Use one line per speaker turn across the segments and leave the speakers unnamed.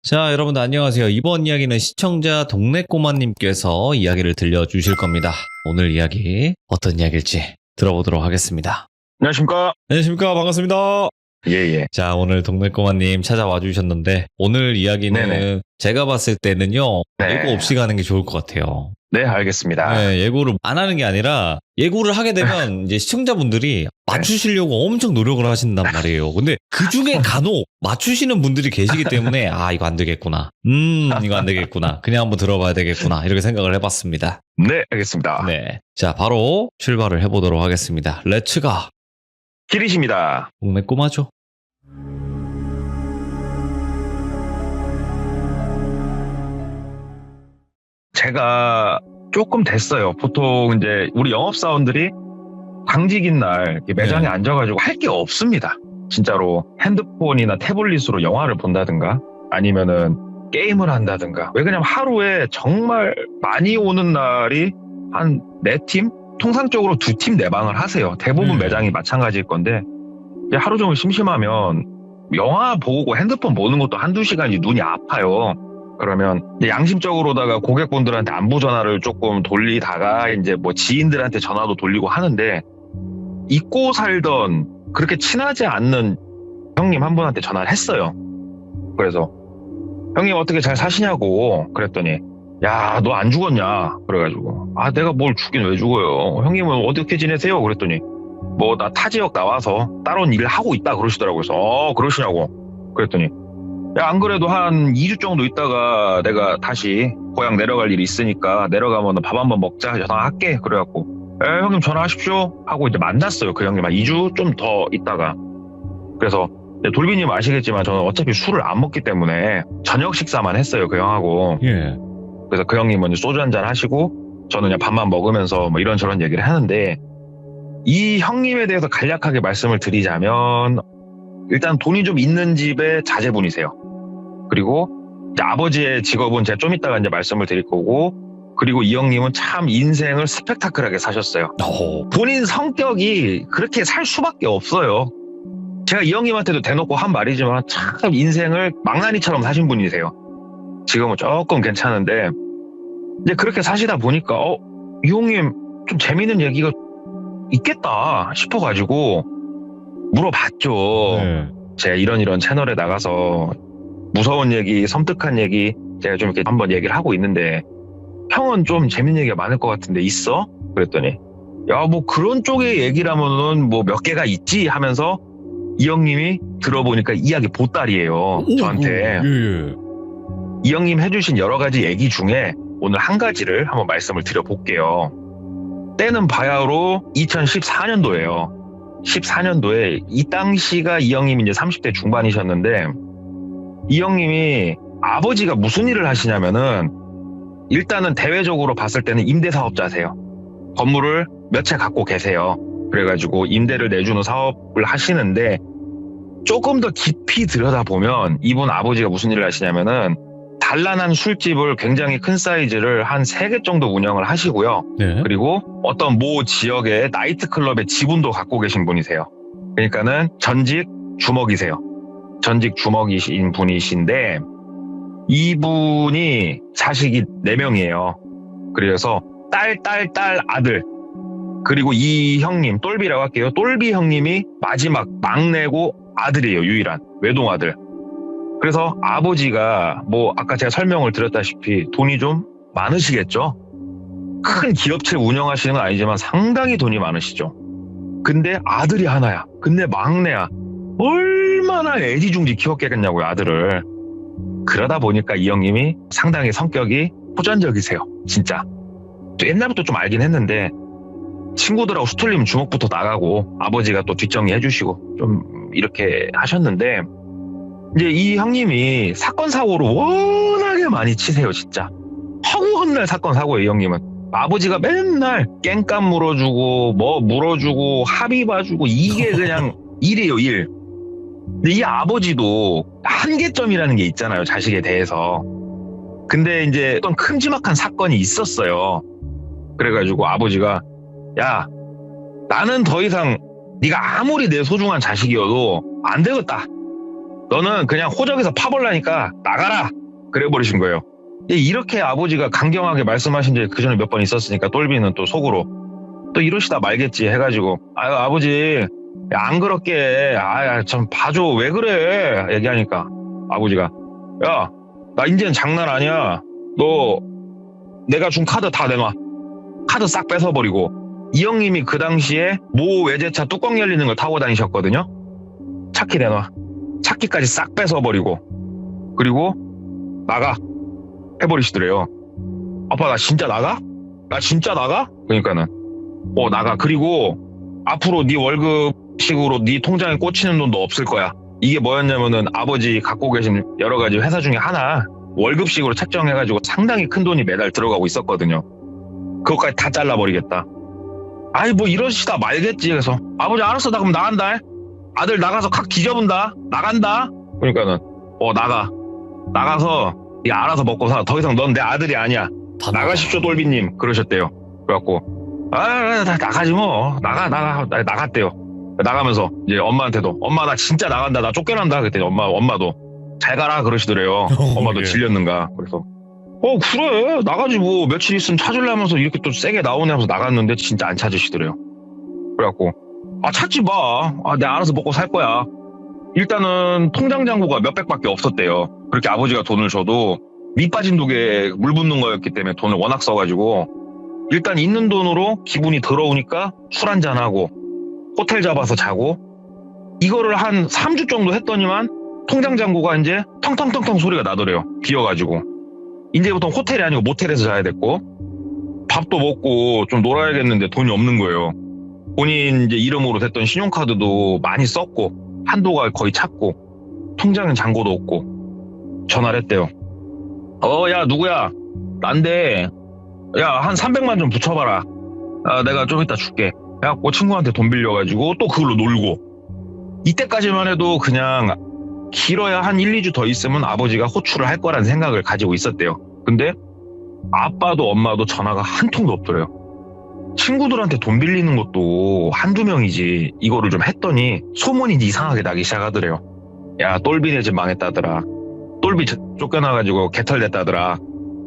자, 여러분들 안녕하세요. 이번 이야기는 시청자 동네꼬마님께서 이야기를 들려주실 겁니다. 오늘 이야기 어떤 이야기일지 들어보도록 하겠습니다.
안녕하십니까?
안녕하십니까? 반갑습니다.
예.
자, 오늘 동네꼬마님 찾아와 주셨는데 오늘 이야기는
네네.
제가 봤을 때는요.
네.
예고 없이 가는 게 좋을 것 같아요.
네, 알겠습니다.
네, 예고를 안 하는 게 아니라 예고를 하게 되면 이제 시청자분들이 맞추시려고 엄청 노력을 하신단 말이에요. 근데 그 중에 간혹 맞추시는 분들이 계시기 때문에 이거 안 되겠구나. 이거 안 되겠구나. 그냥 한번 들어봐야 되겠구나. 이렇게 생각을 해봤습니다.
네, 알겠습니다.
네. 자, 바로 출발을 해보도록 하겠습니다. 렛츠가.
키리십니다.
동네 꼬마죠.
제가 조금 됐어요. 보통 이제 우리 영업사원들이 당직인 날 이렇게 매장에
네.
앉아가지고 할 게 없습니다. 진짜로 핸드폰이나 태블릿으로 영화를 본다든가 아니면은 게임을 한다든가. 왜 그러냐면 하루에 정말 많이 오는 날이 한 4팀? 통상적으로 2팀 내방을 하세요. 대부분 매장이 마찬가지일 건데 이제 하루 종일 심심하면 영화 보고 핸드폰 보는 것도 한두 시간이 눈이 아파요. 그러면 이제 양심적으로다가 고객분들한테 안부 전화를 조금 돌리다가 이제 뭐 지인들한테 전화도 돌리고 하는데 잊고 살던 그렇게 친하지 않는 형님 한 분한테 전화를 했어요. 그래서 형님 어떻게 잘 사시냐고 그랬더니 야, 너 안 죽었냐? 그래가지고 내가 뭘 죽긴 왜 죽어요? 형님은 어떻게 지내세요? 그랬더니 뭐 나 타 지역 나와서 다른 일을 하고 있다 그러시더라고요. 그래서 그러시냐고 그랬더니 야, 안 그래도 한 2주 정도 있다가 내가 다시 고향 내려갈 일이 있으니까 내려가면 밥 한번 먹자 전화할게. 그래갖고 형님 전화하십시오 하고 이제 만났어요. 그 형님 한 2주 좀 더 있다가. 그래서 돌비님 아시겠지만 저는 어차피 술을 안 먹기 때문에 저녁 식사만 했어요. 그 형하고.
예.
그래서 그 형님은 이제 소주 한잔 하시고 저는 그냥 밥만 먹으면서 뭐 이런저런 얘기를 하는데 이 형님에 대해서 간략하게 말씀을 드리자면 일단 돈이 좀 있는 집의 자제분이세요. 그리고 이제 아버지의 직업은 제가 좀 이따가 이제 말씀을 드릴 거고, 그리고 이 형님은 참 인생을 스펙타클하게 사셨어요. 본인 성격이 그렇게 살 수밖에 없어요. 제가 이 형님한테도 대놓고 한 말이지만 참 인생을 망나니처럼 사신 분이세요. 지금은 조금 괜찮은데 이제 그렇게 사시다 보니까 이 형님 좀 재밌는 얘기가 있겠다 싶어가지고 물어봤죠.
네.
제가 이런 채널에 나가서 무서운 얘기, 섬뜩한 얘기 제가 좀 이렇게 한번 얘기를 하고 있는데 형은 좀 재밌는 얘기가 많을 것 같은데 있어? 그랬더니 야, 뭐 그런 쪽의 얘기라면은 뭐 몇 개가 있지 하면서 이 형님이 들어보니까 이야기 보따리예요. 저한테.
예.
이 형님 해주신 여러 가지 얘기 중에 오늘 한 가지를 한번 말씀을 드려볼게요. 때는 바야흐로 2014년도예요. 14년도에 이 당시가 이 형님이 이제 30대 중반이셨는데 이 형님이 아버지가 무슨 일을 하시냐면은 일단은 대외적으로 봤을 때는 임대사업자세요. 건물을 몇 채 갖고 계세요. 그래가지고 임대를 내주는 사업을 하시는데 조금 더 깊이 들여다보면 이분 아버지가 무슨 일을 하시냐면은 단란한 술집을 굉장히 큰 사이즈를 한 3개 정도 운영을 하시고요.
네.
그리고 어떤 모 지역의 나이트클럽의 지분도 갖고 계신 분이세요. 그러니까는 전직 주먹이세요. 전직 주먹이신 분이신데 이분이 자식이 4명이에요. 그래서 딸, 아들 그리고 이 형님, 똘비라고 할게요. 똘비 형님이 마지막 막내고 아들이에요. 유일한 외동아들. 그래서 아버지가 뭐 아까 제가 설명을 드렸다시피 돈이 좀 많으시겠죠. 큰 기업체 운영하시는 건 아니지만 상당히 돈이 많으시죠. 근데 아들이 하나야. 근데 막내야. 얼마나 애지중지 키웠겠냐고요, 아들을. 그러다 보니까 이 형님이 상당히 성격이 호전적이세요. 진짜. 옛날부터 좀 알긴 했는데 친구들하고 수틀리면 주먹부터 나가고 아버지가 또 뒷정리 해주시고 좀 이렇게 하셨는데 이제 이 형님이 사건 사고를 워낙에 많이 치세요. 진짜 허구헌날 사건 사고예요. 이 형님은 아버지가 맨날 깽값 물어주고 뭐 물어주고 합의 봐주고 이게 그냥 일이에요. 일. 근데 이 아버지도 한계점이라는 게 있잖아요. 자식에 대해서. 근데 이제 어떤 큼지막한 사건이 있었어요. 그래가지고 아버지가 야, 나는 더 이상 네가 아무리 내 소중한 자식이어도 안 되겠다. 너는 그냥 호적에서 파벌라니까 나가라. 그래버리신 거예요. 이렇게 아버지가 강경하게 말씀하신 적이 그 전에 몇 번 있었으니까 똘비는 또 속으로 또 이러시다 말겠지 해가지고 아유 아버지 안 그렇게 좀 봐줘 왜 그래 얘기하니까 아버지가 야 나 이제는 장난 아니야 너 내가 준 카드 다 내놔 카드 싹 뺏어버리고 이 형님이 그 당시에 모 외제차 뚜껑 열리는 걸 타고 다니셨거든요. 차키 내놔 차키까지 싹 뺏어버리고 그리고 나가 해버리시더래요. 아빠 나 진짜 나가? 나 진짜 나가? 그러니까는 나가. 그리고 앞으로 네 월급식으로 네 통장에 꽂히는 돈도 없을 거야. 이게 뭐였냐면은 아버지 갖고 계신 여러 가지 회사 중에 하나 월급식으로 책정해가지고 상당히 큰 돈이 매달 들어가고 있었거든요. 그것까지 다 잘라버리겠다. 아이 뭐 이러시다 말겠지. 그래서 아버지 알았어 나 그럼 나간다. 아들 나가서 칵 뒤져본다. 나간다. 그러니까는 나가. 나가서 네 알아서 먹고 사. 더 이상 넌 내 아들이 아니야. 나가십시오 똘비님. 그러셨대요. 그래갖고 나가지 뭐. 나갔대요. 나가면서 이제 엄마한테도 엄마 나 진짜 나간다. 나 쫓겨난다. 그랬더니 엄마도 잘 가라 그러시더래요. 엄마도 질렸는가. 그래서 그래 나가지 뭐 며칠 있으면 찾으려면서 이렇게 또 세게 나오네 하면서 나갔는데 진짜 안 찾으시더래요. 그래갖고 찾지 마. 내가 알아서 먹고 살 거야. 일단은 통장 잔고가 몇백밖에 없었대요. 그렇게 아버지가 돈을 줘도 밑 빠진 독에 물 붓는 거였기 때문에 돈을 워낙 써가지고 일단 있는 돈으로 기분이 더러우니까 술 한잔하고 호텔 잡아서 자고 이거를 한 3주 정도 했더니만 통장 잔고가 이제 텅텅텅텅 소리가 나더래요. 비어가지고 이제부터 호텔이 아니고 모텔에서 자야 됐고 밥도 먹고 좀 놀아야겠는데 돈이 없는 거예요. 본인 이제 이름으로 됐던 신용카드도 많이 썼고 한도가 거의 찼고 통장엔 잔고도 없고 전화를 했대요. 야 누구야 난데 야 한 300만 좀 붙여봐라. 내가 좀 이따 줄게. 해갖고 친구한테 돈 빌려가지고 또 그걸로 놀고 이때까지만 해도 그냥 길어야 한 1, 2주 더 있으면 아버지가 호출을 할 거라는 생각을 가지고 있었대요. 근데 아빠도 엄마도 전화가 한 통도 없더래요. 친구들한테 돈 빌리는 것도 한두 명이지 이거를 좀 했더니 소문이 이상하게 나기 시작하더래요. 야 똘비네 집 망했다더라. 똘비 쫓겨나가지고 개털됐다더라.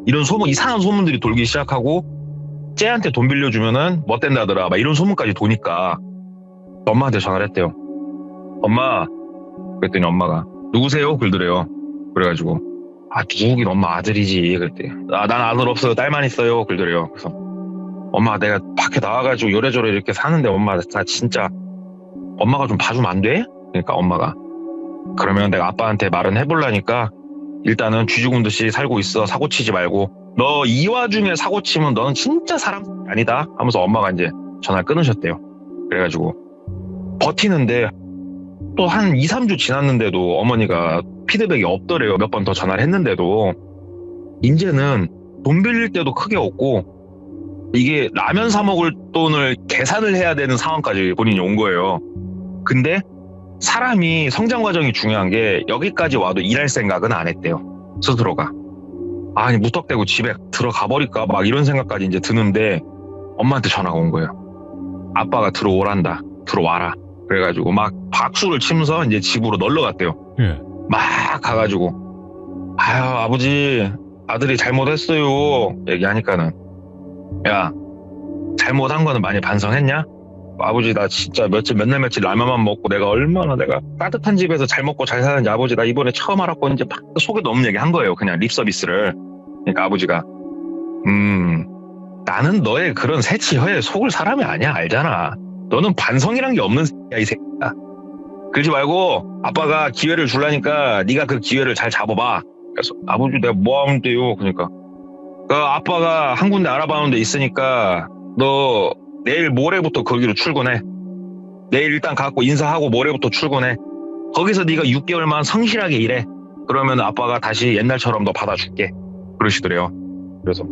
이런 소문 이상한 소문들이 돌기 시작하고 쟤한테 돈 빌려주면은 뭐 된다더라 막 이런 소문까지 도니까 엄마한테 전화를 했대요. 엄마 그랬더니 엄마가 누구세요? 그러더래요. 그래가지고 누구긴 엄마 아들이지. 그랬대. 난 아들 없어요. 딸만 있어요. 그러더래요. 그래서 엄마 내가 밖에 나와가지고 요래저래 이렇게 사는데 엄마 나 진짜 엄마가 좀 봐주면 안 돼? 그러니까 엄마가 그러면 내가 아빠한테 말은 해보려니까 일단은 쥐죽은 듯이 살고 있어. 사고치지 말고 너 이 와중에 사고치면 너는 진짜 사람 아니다 하면서 엄마가 이제 전화를 끊으셨대요. 그래가지고 버티는데 또 한 2, 3주 지났는데도 어머니가 피드백이 없더래요. 몇 번 더 전화를 했는데도 이제는 돈 빌릴 때도 크게 없고 이게 라면 사 먹을 돈을 계산을 해야 되는 상황까지 본인이 온 거예요. 근데 사람이 성장 과정이 중요한 게 여기까지 와도 일할 생각은 안 했대요. 스스로가. 아니 무턱대고 집에 들어가 버릴까 막 이런 생각까지 이제 드는데 엄마한테 전화가 온 거예요. 아빠가 들어오란다. 들어와라. 그래가지고 막 박수를 치면서 이제 집으로 놀러 갔대요. 막 가가지고 아버지 아들이 잘못했어요 얘기하니까는 야 잘못한 거는 많이 반성했냐? 아버지 나 진짜 몇날 며칠 라면만 먹고 내가 얼마나 내가 따뜻한 집에서 잘 먹고 잘 사는지 아버지 나 이번에 처음 알았고 이제 막 속에도 없는 얘기 한 거예요. 그냥 립 서비스를. 그러니까 아버지가 나는 너의 그런 새치혀에 속을 사람이 아니야. 알잖아. 너는 반성이란 게 없는 새끼야 이 새끼야. 그러지 말고 아빠가 기회를 주려니까 네가 그 기회를 잘 잡아봐. 그래서 아버지 내가 뭐 하면 돼요? 그러니까 아빠가 한 군데 알아봐놓은 데 있으니까 너 내일 모레부터 거기로 출근해. 내일 일단 가고 인사하고 모레부터 출근해. 거기서 네가 6개월만 성실하게 일해. 그러면 아빠가 다시 옛날처럼 너 받아줄게. 그러시더래요. 그래서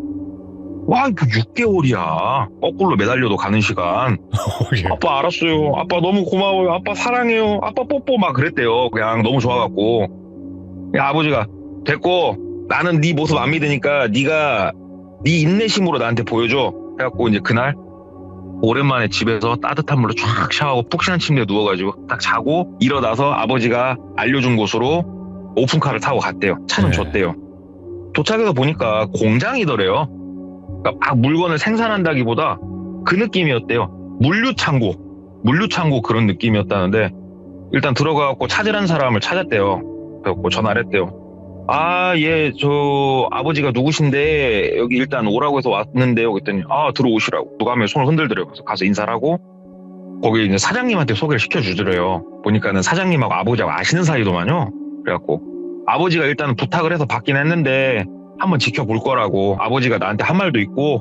와 이거 6개월이야. 거꾸로 매달려도 가는 시간. 아빠 알았어요. 아빠 너무 고마워요. 아빠 사랑해요. 아빠 뽀뽀 막 그랬대요. 그냥 너무 좋아갖고. 야 아버지가 됐고 나는 네 모습 안 믿으니까 네가 네 인내심으로 나한테 보여줘. 해갖고 이제 그날 오랜만에 집에서 따뜻한 물로 쫙 샤워하고 푹신한 침대에 누워가지고 딱 자고 일어나서 아버지가 알려준 곳으로 오픈카를 타고 갔대요. 차는
네.
줬대요. 도착해서 보니까 공장이더래요. 그러니까 막 물건을 생산한다기보다 그 느낌이었대요. 물류창고 그런 느낌이었다는데 일단 들어가갖고 찾으란 사람을 찾았대요. 그래갖고 전화를 했대요. 저 아버지가 누구신데 여기 일단 오라고 해서 왔는데요. 그랬더니 들어오시라고. 누가 하면 손을 흔들더래요. 그래서 가서 인사를 하고 거기 이제 사장님한테 소개를 시켜주더래요. 보니까는 사장님하고 아버지하고 아시는 사이더만요. 그래갖고 아버지가 일단 부탁을 해서 받긴 했는데 한번 지켜볼 거라고. 아버지가 나한테 한 말도 있고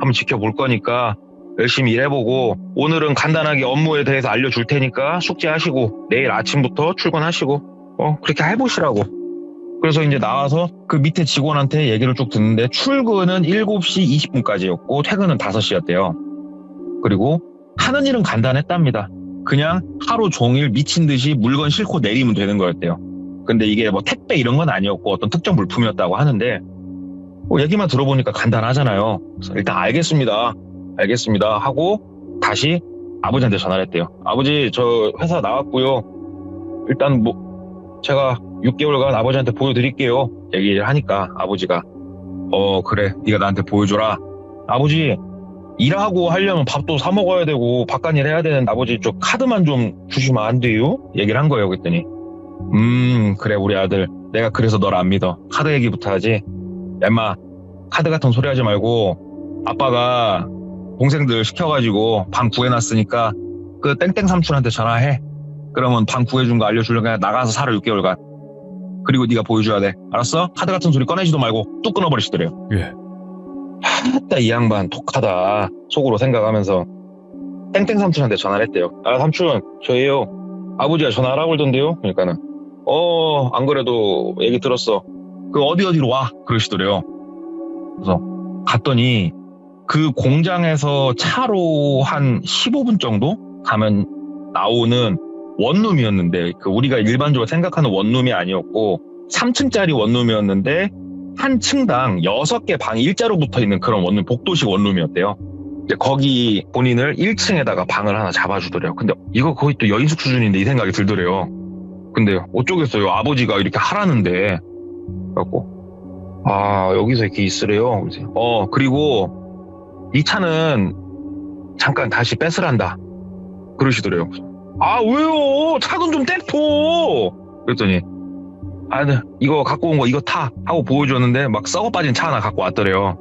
한번 지켜볼 거니까 열심히 일해보고 오늘은 간단하게 업무에 대해서 알려줄 테니까 숙제하시고 내일 아침부터 출근하시고 그렇게 해보시라고. 그래서 이제 나와서 그 밑에 직원한테 얘기를 쭉 듣는데 출근은 7시 20분까지였고 퇴근은 5시였대요. 그리고 하는 일은 간단했답니다. 그냥 하루 종일 미친 듯이 물건 싣고 내리면 되는 거였대요. 근데 이게 뭐 택배 이런 건 아니었고 어떤 특정 물품이었다고 하는데 얘기만 들어보니까 간단하잖아요. 그래서 일단 알겠습니다 하고 다시 아버지한테 전화를 했대요. 아버지 저 회사 나왔고요. 일단 제가 6개월간 아버지한테 보여드릴게요. 얘기를 하니까 아버지가 그래 네가 나한테 보여줘라. 아버지 일하고 하려면 밥도 사 먹어야 되고 바깥일 해야 되는데 아버지 저 카드만 좀 주시면 안 돼요? 얘기를 한 거예요. 그랬더니 그래 우리 아들 내가 그래서 널 안 믿어. 카드 얘기부터 하지. 야 인마 카드 같은 소리 하지 말고 아빠가 동생들 시켜가지고 방 구해놨으니까 그 땡땡 삼촌한테 전화해. 그러면 방 구해준 거 알려주려고 그냥 나가서 살아 6개월간. 그리고 네가 보여줘야 돼. 알았어? 카드 같은 소리 꺼내지도 말고 뚝 끊어버리시더래요.
예.
하다 이 양반 독하다 속으로 생각하면서 땡땡 삼촌한테 전화를 했대요. 삼촌 저예요. 아버지가 전화하라고 그러던데요. 그러니까는 안 그래도 얘기 들었어. 그 어디로 와 그러시더래요. 그래서 갔더니 그 공장에서 차로 한 15분 정도 가면 나오는 원룸이었는데 그 우리가 일반적으로 생각하는 원룸이 아니었고 3층짜리 원룸이었는데 한 층당 6개 방이 일자로 붙어있는 그런 원룸, 복도식 원룸이었대요. 이제 거기 본인을 1층에다가 방을 하나 잡아주더래요. 근데 이거 거의 또 여인숙 수준인데 이 생각이 들더래요. 근데 어쩌겠어요. 아버지가 이렇게 하라는데. 그래갖고 여기서 이렇게 있으래요. 그리고 이 차는 잠깐 다시 뺏으란다 그러시더래요. 왜요? 차돈 좀 떼토. 그랬더니 네, 이거 갖고 온 거 이거 타 하고 보여줬는데 막 썩어 빠진 차 하나 갖고 왔더래요.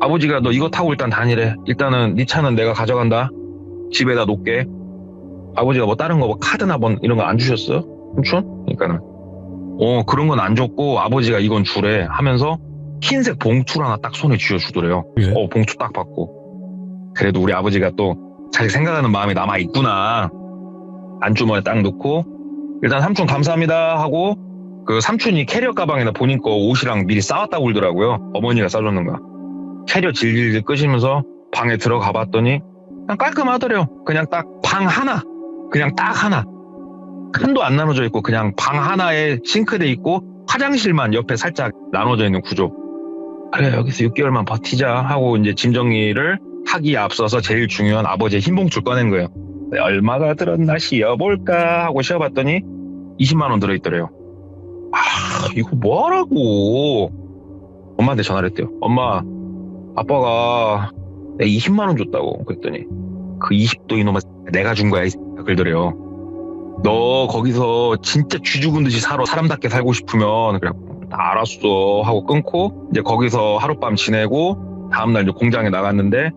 아버지가 너 이거 타고 일단 다니래. 일단은 네 차는 내가 가져간다. 집에다 놓게. 아버지가 뭐 다른 거 뭐 카드나 뭐 이런 거 안 주셨어? 삼촌? 그러니까는 그런 건 안 줬고 아버지가 이건 주래 하면서 흰색 봉투를 하나 딱 손에 쥐어주더래요.
예.
봉투 딱 받고 그래도 우리 아버지가 또 자기 생각하는 마음이 남아있구나. 안주머니에 딱 넣고 일단 삼촌 감사합니다 하고 그 삼촌이 캐리어 가방에다 본인 거 옷이랑 미리 싸왔다고 그러더라고요. 어머니가 싸줬는 거야. 캐리어 질질 끄시면서 방에 들어가 봤더니 그냥 깔끔하더래요. 그냥 딱 방 하나. 그냥 딱 하나. 칸도 안 나눠져 있고 그냥 방 하나에 싱크대 있고 화장실만 옆에 살짝 나눠져 있는 구조. 그래 여기서 6개월만 버티자 하고 이제 짐 정리를 하기에 앞서서 제일 중요한 아버지의 흰 봉투를 꺼낸 거예요. 얼마가 들었나 씌어볼까 하고 씌어봤더니 20만 원 들어있더래요. 이거 뭐하라고. 엄마한테 전화를 했대요. 엄마 아빠가 내가 20만 원 줬다고. 그랬더니 그 20도 이놈아 내가 준 거야 이 그러더래요. 너 거기서 진짜 쥐 죽은 듯이 살아 사람답게 살고 싶으면 그래 알았어 하고 끊고 이제 거기서 하룻밤 지내고 다음날 이제 공장에 나갔는데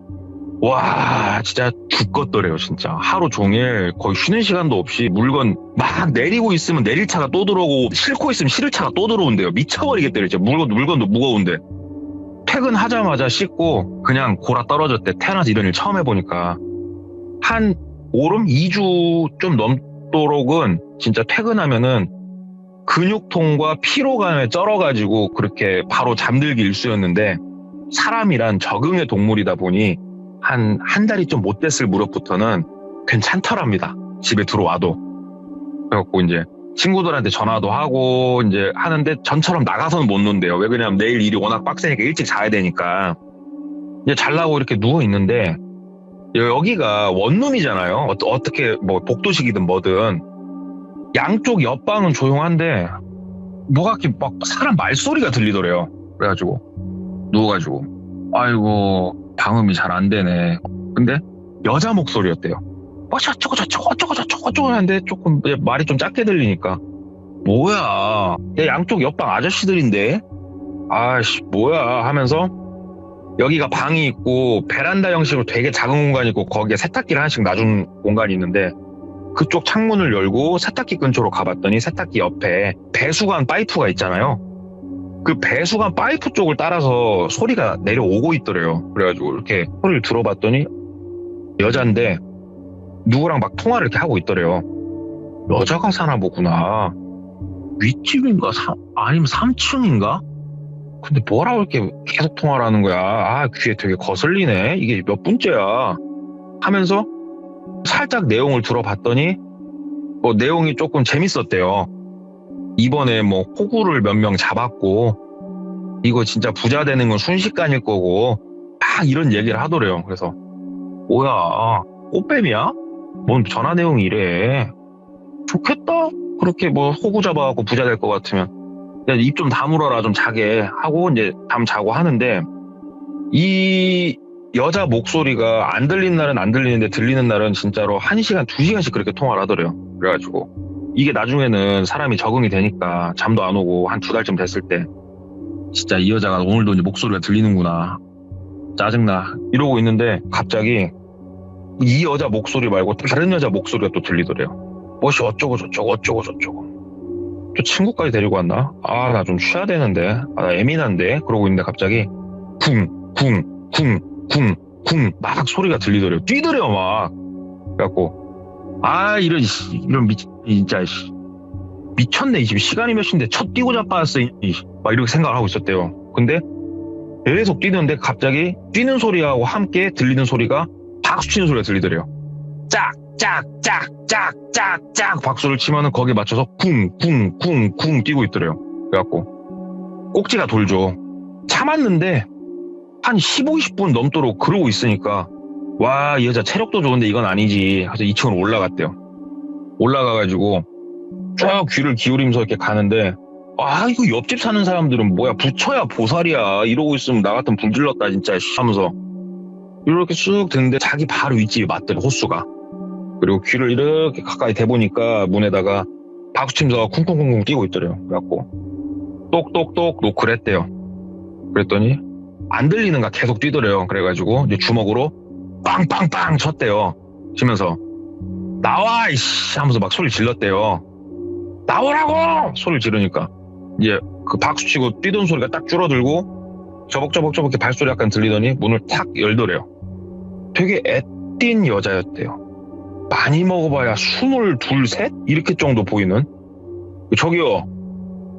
와 진짜 죽겠더래요. 진짜 하루 종일 거의 쉬는 시간도 없이 물건 막 내리고 있으면 내릴 차가 또 들어오고 싣고 있으면 실을 차가 또 들어온대요. 미쳐버리겠대요. 진짜 물건도 무거운데 퇴근하자마자 씻고 그냥 골아 떨어졌대. 태어나서 이런 일 처음 해보니까 한 오름 2주 좀 넘도록은 진짜 퇴근하면은 근육통과 피로감에 쩔어가지고 그렇게 바로 잠들기 일쑤였는데 사람이란 적응의 동물이다 보니 한 달이 좀 못 됐을 무렵부터는 괜찮더랍니다. 집에 들어와도. 그래갖고 이제 친구들한테 전화도 하고 이제 하는데 전처럼 나가서는 못 논대요. 왜 그러냐면 내일 일이 워낙 빡세니까 일찍 자야 되니까. 이제 잘라고 이렇게 누워 있는데 여기가 원룸이잖아요. 어떻게 뭐 복도식이든 뭐든 양쪽 옆방은 조용한데 뭐가 이렇게 막 사람 말소리가 들리더래요. 그래가지고 누워가지고 아이고 방음이 잘 안 되네. 근데 여자 목소리였대요. 저쩌고 저쩌고 어쩌고 저쩌고 어쩌고 하는데 조금 말이 좀 작게 들리니까 뭐야 양쪽 옆방 아저씨들인데 아씨 뭐야 하면서 여기가 방이 있고 베란다 형식으로 되게 작은 공간이 있고 거기에 세탁기를 하나씩 놔준 공간이 있는데 그쪽 창문을 열고 세탁기 근처로 가봤더니 세탁기 옆에 배수관 파이프가 있잖아요. 그 배수관 파이프 쪽을 따라서 소리가 내려오고 있더래요. 그래가지고 이렇게 소리를 들어봤더니 여잔데 누구랑 막 통화를 이렇게 하고 있더래요. 여자가 사나 보구나. 윗집인가 아니면 3층인가? 근데 뭐라고 이렇게 계속 통화를 하는 거야. 아 귀에 되게 거슬리네. 이게 몇 분째야 하면서 살짝 내용을 들어봤더니 뭐 내용이 조금 재밌었대요. 이번에 뭐 호구를 몇 명 잡았고 이거 진짜 부자 되는 건 순식간일 거고 막 이런 얘기를 하더래요. 그래서 뭐야 꽃뱀이야? 뭔 전화 내용이 이래. 좋겠다. 그렇게 뭐 호구 잡아갖고 부자 될 것 같으면 입 좀 다물어라 좀 자게 하고 이제 잠 자고 하는데 이 여자 목소리가 안 들리는 날은 안 들리는데 들리는 날은 진짜로 1시간, 2시간씩 그렇게 통화를 하더래요. 그래가지고 이게 나중에는 사람이 적응이 되니까 잠도 안 오고 한 2달쯤 됐을 때 진짜 이 여자가 오늘도 이제 목소리가 들리는구나. 짜증나. 이러고 있는데 갑자기 이 여자 목소리 말고 다른 여자 목소리가 또 들리더래요. 뭐시 어쩌고 저쩌고 어쩌고 저쩌고. 또 친구까지 데리고 왔나? 아, 나 좀 쉬어야 되는데. 아, 나 예민한데. 그러고 있는데 갑자기 쿵 막 소리가 들리더래요. 뛰더래요 막. 그래갖고 아 이런 진짜 미쳤네. 이 집 시간이 몇 시인데 첫 뛰고 자빠졌어. 막 이렇게 생각을 하고 있었대요. 근데 계속 뛰는데 갑자기 뛰는 소리하고 함께 들리는 소리가 박수 치는 소리가 들리더래요. 짝짝짝짝짝짝 박수를 치면은 거기에 맞춰서 쿵 뛰고 있더래요. 그래갖고 꼭지가 돌죠. 참았는데 한 15, 20분 넘도록 그러고 있으니까 와, 이 여자 체력도 좋은데 이건 아니지. 그래서 2층으로 올라갔대요. 올라가가지고 쭉 귀를 기울이면서 이렇게 가는데 아, 이거 옆집 사는 사람들은 뭐야 부처야 보살이야 이러고 있으면 나 같으면 불질렀다 진짜 하면서 이렇게 쑥 듣는데 자기 바로 윗집이 맞더래 호수가. 그리고 귀를 이렇게 가까이 대보니까 문에다가 박수치면서 쿵쿵쿵쿵 뛰고 있더래요. 그래갖고 똑똑똑 노크를 했대요. 그랬더니 안 들리는가 계속 뛰더래요. 그래가지고 이제 주먹으로 빵빵빵 쳤대요. 치면서 나와 이씨 하면서 막 소리 질렀대요. 나오라고 소리를 지르니까 이제 그 박수치고 뛰던 소리가 딱 줄어들고 저벅저벅 이렇게 발소리 약간 들리더니 문을 탁 열더래요. 되게 애띤 여자였대요. 많이 먹어봐야 22, 셋? 이렇게 정도 보이는. 저기요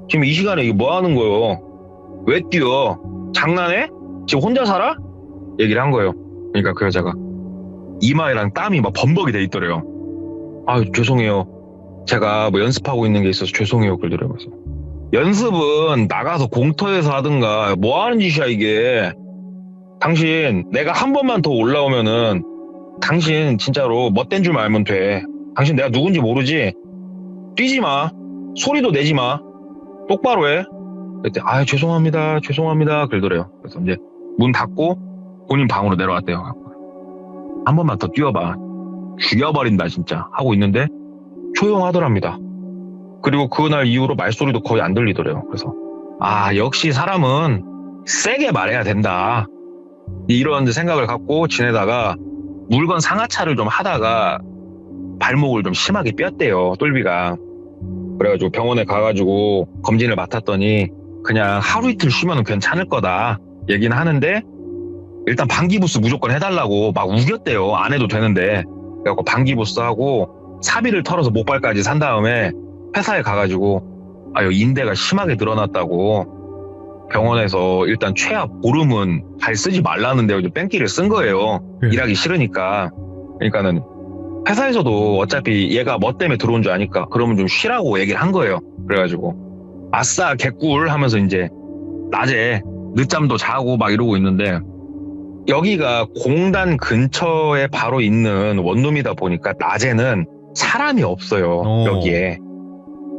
지금 이 시간에 이게 뭐 하는 거요? 왜 뛰어? 장난해? 지금 혼자 살아? 얘기를 한 거예요. 그러니까 그 여자가 이마에랑 땀이 막 범벅이 돼 있더래요. 아유 죄송해요. 제가 뭐 연습하고 있는 게 있어서 죄송해요. 그러더래요. 그래서 연습은 나가서 공터에서 하든가 뭐 하는 짓이야 이게. 당신 내가 한 번만 더 올라오면은 당신 진짜로 멋된 줄 알면 돼. 당신 내가 누군지 모르지? 뛰지 마. 소리도 내지 마. 똑바로 해. 그랬더니 아 죄송합니다. 그러더래요. 그래서 이제 문 닫고 본인 방으로 내려왔대요. 한 번만 더 뛰어봐. 죽여버린다 진짜 하고 있는데 조용하더랍니다. 그리고 그날 이후로 말소리도 거의 안 들리더래요. 그래서 아 역시 사람은 세게 말해야 된다 이런 생각을 갖고 지내다가 물건 상하차를 좀 하다가 발목을 좀 심하게 뼈었대요. 똘비가. 그래가지고 병원에 가가지고 검진을 맡았더니 그냥 하루 이틀 쉬면 괜찮을 거다 얘기는 하는데 일단 방기부스 무조건 해달라고 막 우겼대요. 안 해도 되는데. 그래갖고 방기부스 하고 사비를 털어서 목발까지 산 다음에 회사에 가가지고 아유 인대가 심하게 늘어났다고 병원에서 일단 최악 보름은 발 쓰지 말라는데 뺑기를 쓴 거예요. 일하기 싫으니까. 그러니까는 회사에서도 어차피 얘가 뭐 때문에 들어온 줄 아니까 그러면 좀 쉬라고 얘기를 한 거예요. 그래가지고 아싸 개꿀 하면서 이제 낮에 늦잠도 자고 막 이러고 있는데 여기가 공단 근처에 바로 있는 원룸이다 보니까 낮에는 사람이 없어요. 여기에.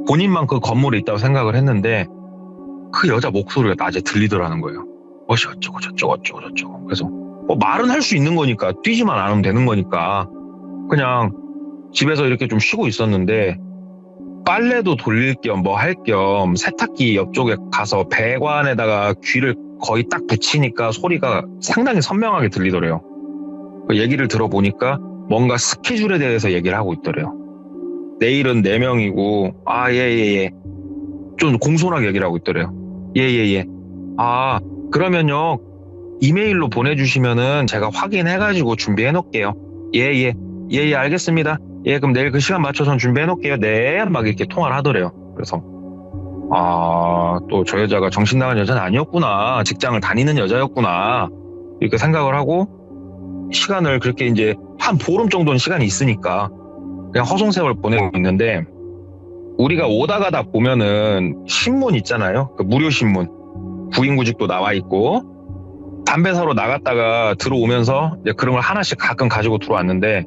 본인만 그 건물에 있다고 생각을 했는데 그 여자 목소리가 낮에 들리더라는 거예요. 어씨 어쩌고 저쩌고 어쩌고 저쩌고. 그래서 뭐 말은 할 수 있는 거니까 뛰지만 않으면 되는 거니까 그냥 집에서 이렇게 좀 쉬고 있었는데 빨래도 돌릴 겸 뭐 할 겸 세탁기 옆쪽에 가서 배관에다가 귀를 거의 딱 붙이니까 소리가 상당히 선명하게 들리더래요. 그 얘기를 들어보니까 뭔가 스케줄에 대해서 얘기를 하고 있더래요. 내일은 4명이고 예예예 좀 공손하게 얘기를 하고 있더래요. 예예예 그러면요 이메일로 보내주시면은 제가 확인해가지고 준비해 놓을게요. 예예 알겠습니다. 예 그럼 내일 그 시간 맞춰서 준비해 놓을게요. 네 막 이렇게 통화를 하더래요. 그래서 또 저 여자가 정신 나간 여자는 아니었구나. 직장을 다니는 여자였구나. 이렇게 생각을 하고 시간을 그렇게 이제 한 보름 정도는 시간이 있으니까 그냥 허송세월 보내고 있는데 우리가 오다 가다 보면은 신문 있잖아요. 그 무료 신문. 구인구직도 나와 있고 담배 사러 나갔다가 들어오면서 이제 그런 걸 하나씩 가끔 가지고 들어왔는데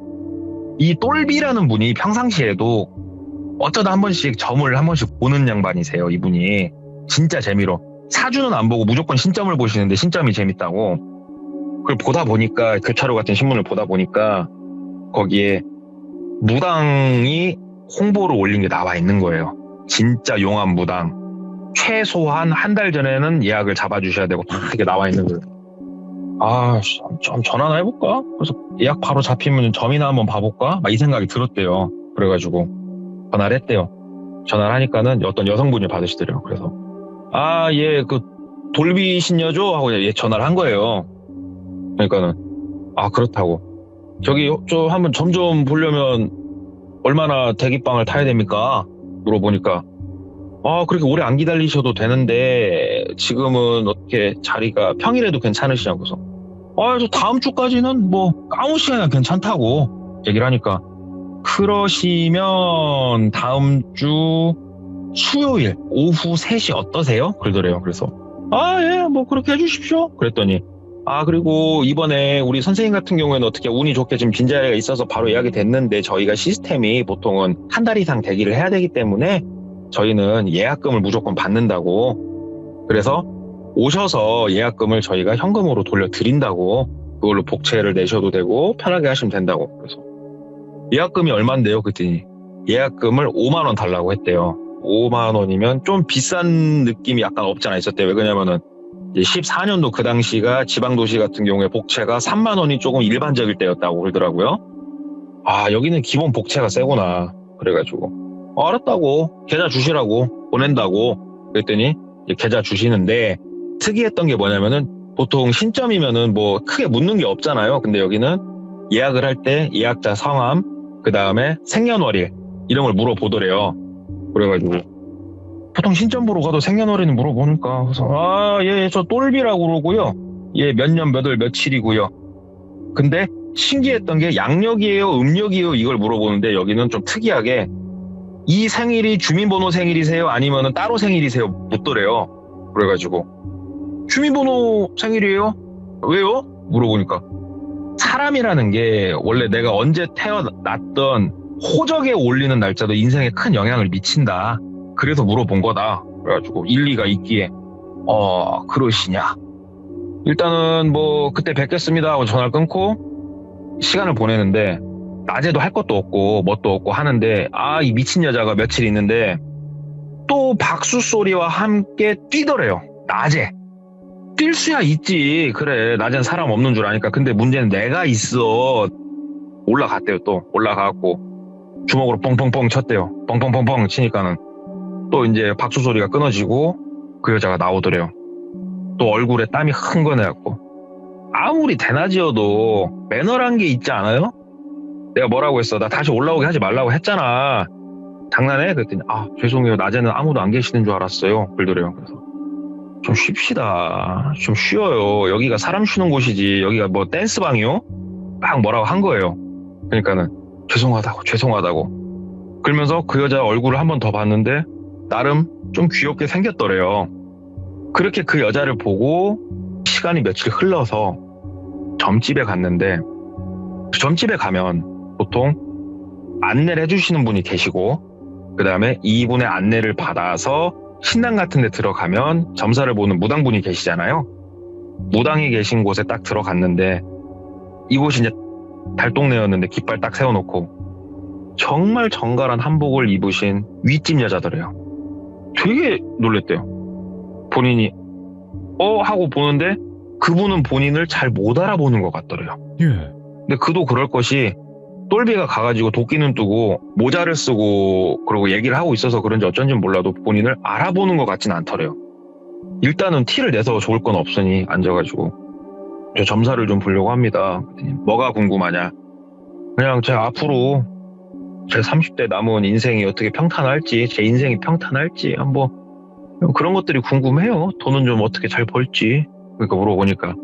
이 똘비라는 분이 평상시에도 어쩌다 한 번씩 점을 한 번씩 보는 양반이세요. 이분이 진짜 재미로 사주는 안 보고 무조건 신점을 보시는데 신점이 재밌다고. 그걸 보다 보니까 교차로 같은 신문을 보다 보니까 거기에 무당이 홍보를 올린 게 나와 있는 거예요. 진짜 용암 무당. 최소한 한 달 전에는 예약을 잡아주셔야 되고 그렇게 나와 있는 거예요. 좀 전화나 해볼까? 그래서 예약 바로 잡히면 점이나 한번 봐볼까? 막 이 생각이 들었대요. 그래가지고 전화를 했대요. 전화를 하니까는 어떤 여성분이 받으시더래요. 그래서 그 돌비 신녀죠? 하고 전화를 한 거예요. 그러니까는 그렇다고. 저기 저 한번 점 좀 보려면 얼마나 대기방을 타야 됩니까? 물어보니까 그렇게 오래 안 기다리셔도 되는데 지금은 어떻게 자리가 평일에도 괜찮으시냐고서 저 다음 주까지는 뭐 아무 시간이나 괜찮다고 얘기를 하니까 그러시면 다음 주 수요일 오후 3시 어떠세요? 그러더래요. 그래서 예 뭐 그렇게 해주십시오. 그랬더니 그리고 이번에 우리 선생님 같은 경우에는 어떻게 운이 좋게 지금 빈자리가 있어서 바로 예약이 됐는데 저희가 시스템이 보통은 한 달 이상 대기를 해야 되기 때문에 저희는 예약금을 무조건 받는다고. 그래서 오셔서 예약금을 저희가 현금으로 돌려드린다고. 그걸로 복채를 내셔도 되고 편하게 하시면 된다고. 그래서 예약금이 얼만데요? 그랬더니 예약금을 5만 원 달라고 했대요. 5만 원이면 좀 비싼 느낌이 약간 없지 않아 있었대요. 왜 그러냐면은 14년도 그 당시가 지방도시 같은 경우에 복채가 3만 원이 조금 일반적일 때였다고 그러더라고요. 여기는 기본 복채가 세구나. 그래가지고 알았다고. 계좌 주시라고. 보낸다고. 그랬더니 계좌 주시는데 특이했던 게 뭐냐면은 보통 신점이면은 뭐 크게 묻는 게 없잖아요. 근데 여기는 예약을 할 때 예약자 성함, 그 다음에 생년월일 이런 걸 물어보더래요. 그래가지고 보통 신점 보러 가도 생년월일은 물어보니까 그래서 저 똘비라고 그러고요. 몇 년 몇 월 며칠이고요. 근데 신기했던 게 양력이에요, 음력이에요 이걸 물어보는데 여기는 좀 특이하게 이 생일이 주민번호 생일이세요? 아니면 따로 생일이세요? 묻더래요. 그래가지고 주민번호 생일이에요? 왜요? 물어보니까 사람이라는 게 원래 내가 언제 태어났던 호적에 올리는 날짜도 인생에 큰 영향을 미친다. 그래서 물어본 거다. 그래가지고 일리가 있기에 그러시냐. 일단은 뭐 그때 뵙겠습니다 하고 전화를 끊고 시간을 보내는데 낮에도 할 것도 없고 뭣도 없고 하는데 이 미친 여자가 며칠 있는데 또 박수 소리와 함께 뛰더래요. 낮에. 뛸 수야 있지. 그래 낮엔 사람 없는 줄 아니까. 근데 문제는 내가 있어. 올라갔대요. 또 올라가갖고 주먹으로 뻥뻥뻥 쳤대요. 뻥뻥뻥뻥 치니까는 또 이제 박수 소리가 끊어지고 그 여자가 나오더래요. 또 얼굴에 땀이 흥건해갖고 아무리 대낮이어도 매너란 게 있지 않아요? 내가 뭐라고 했어? 나 다시 올라오게 하지 말라고 했잖아. 장난해? 그랬더니 죄송해요. 낮에는 아무도 안 계시는 줄 알았어요. 그러더래요. 그래서 좀 쉽시다. 좀 쉬어요. 여기가 사람 쉬는 곳이지. 여기가 뭐 댄스방이요? 막 뭐라고 한 거예요. 그러니까는 죄송하다고. 그러면서 그 여자 얼굴을 한 번 더 봤는데 나름 좀 귀엽게 생겼더래요. 그렇게 그 여자를 보고 시간이 며칠 흘러서 점집에 갔는데 그 점집에 가면 보통 안내를 해주시는 분이 계시고 그 다음에 이분의 안내를 받아서 신당 같은 데 들어가면 점사를 보는 무당분이 계시잖아요. 무당이 계신 곳에 딱 들어갔는데 이곳이 이제 달동네였는데 깃발 딱 세워놓고 정말 정갈한 한복을 입으신 윗집 여자더래요. 되게 놀랬대요. 본인이 하고 보는데 그분은 본인을 잘 못 알아보는 것 같더래요.
예.
근데 그도 그럴 것이 똘비가 가가지고 도끼는 뜨고 모자를 쓰고 그러고 얘기를 하고 있어서 그런지 어쩐지 몰라도 본인을 알아보는 것 같진 않더래요. 일단은 티를 내서 좋을 건 없으니 앉아가지고 저 점사를 좀 보려고 합니다. 뭐가 궁금하냐? 그냥 제 앞으로 제 30대 남은 인생이 어떻게 평탄할지, 제 인생이 평탄할지 한번 그런 것들이 궁금해요. 돈은 좀 어떻게 잘 벌지. 그러니까 물어보니까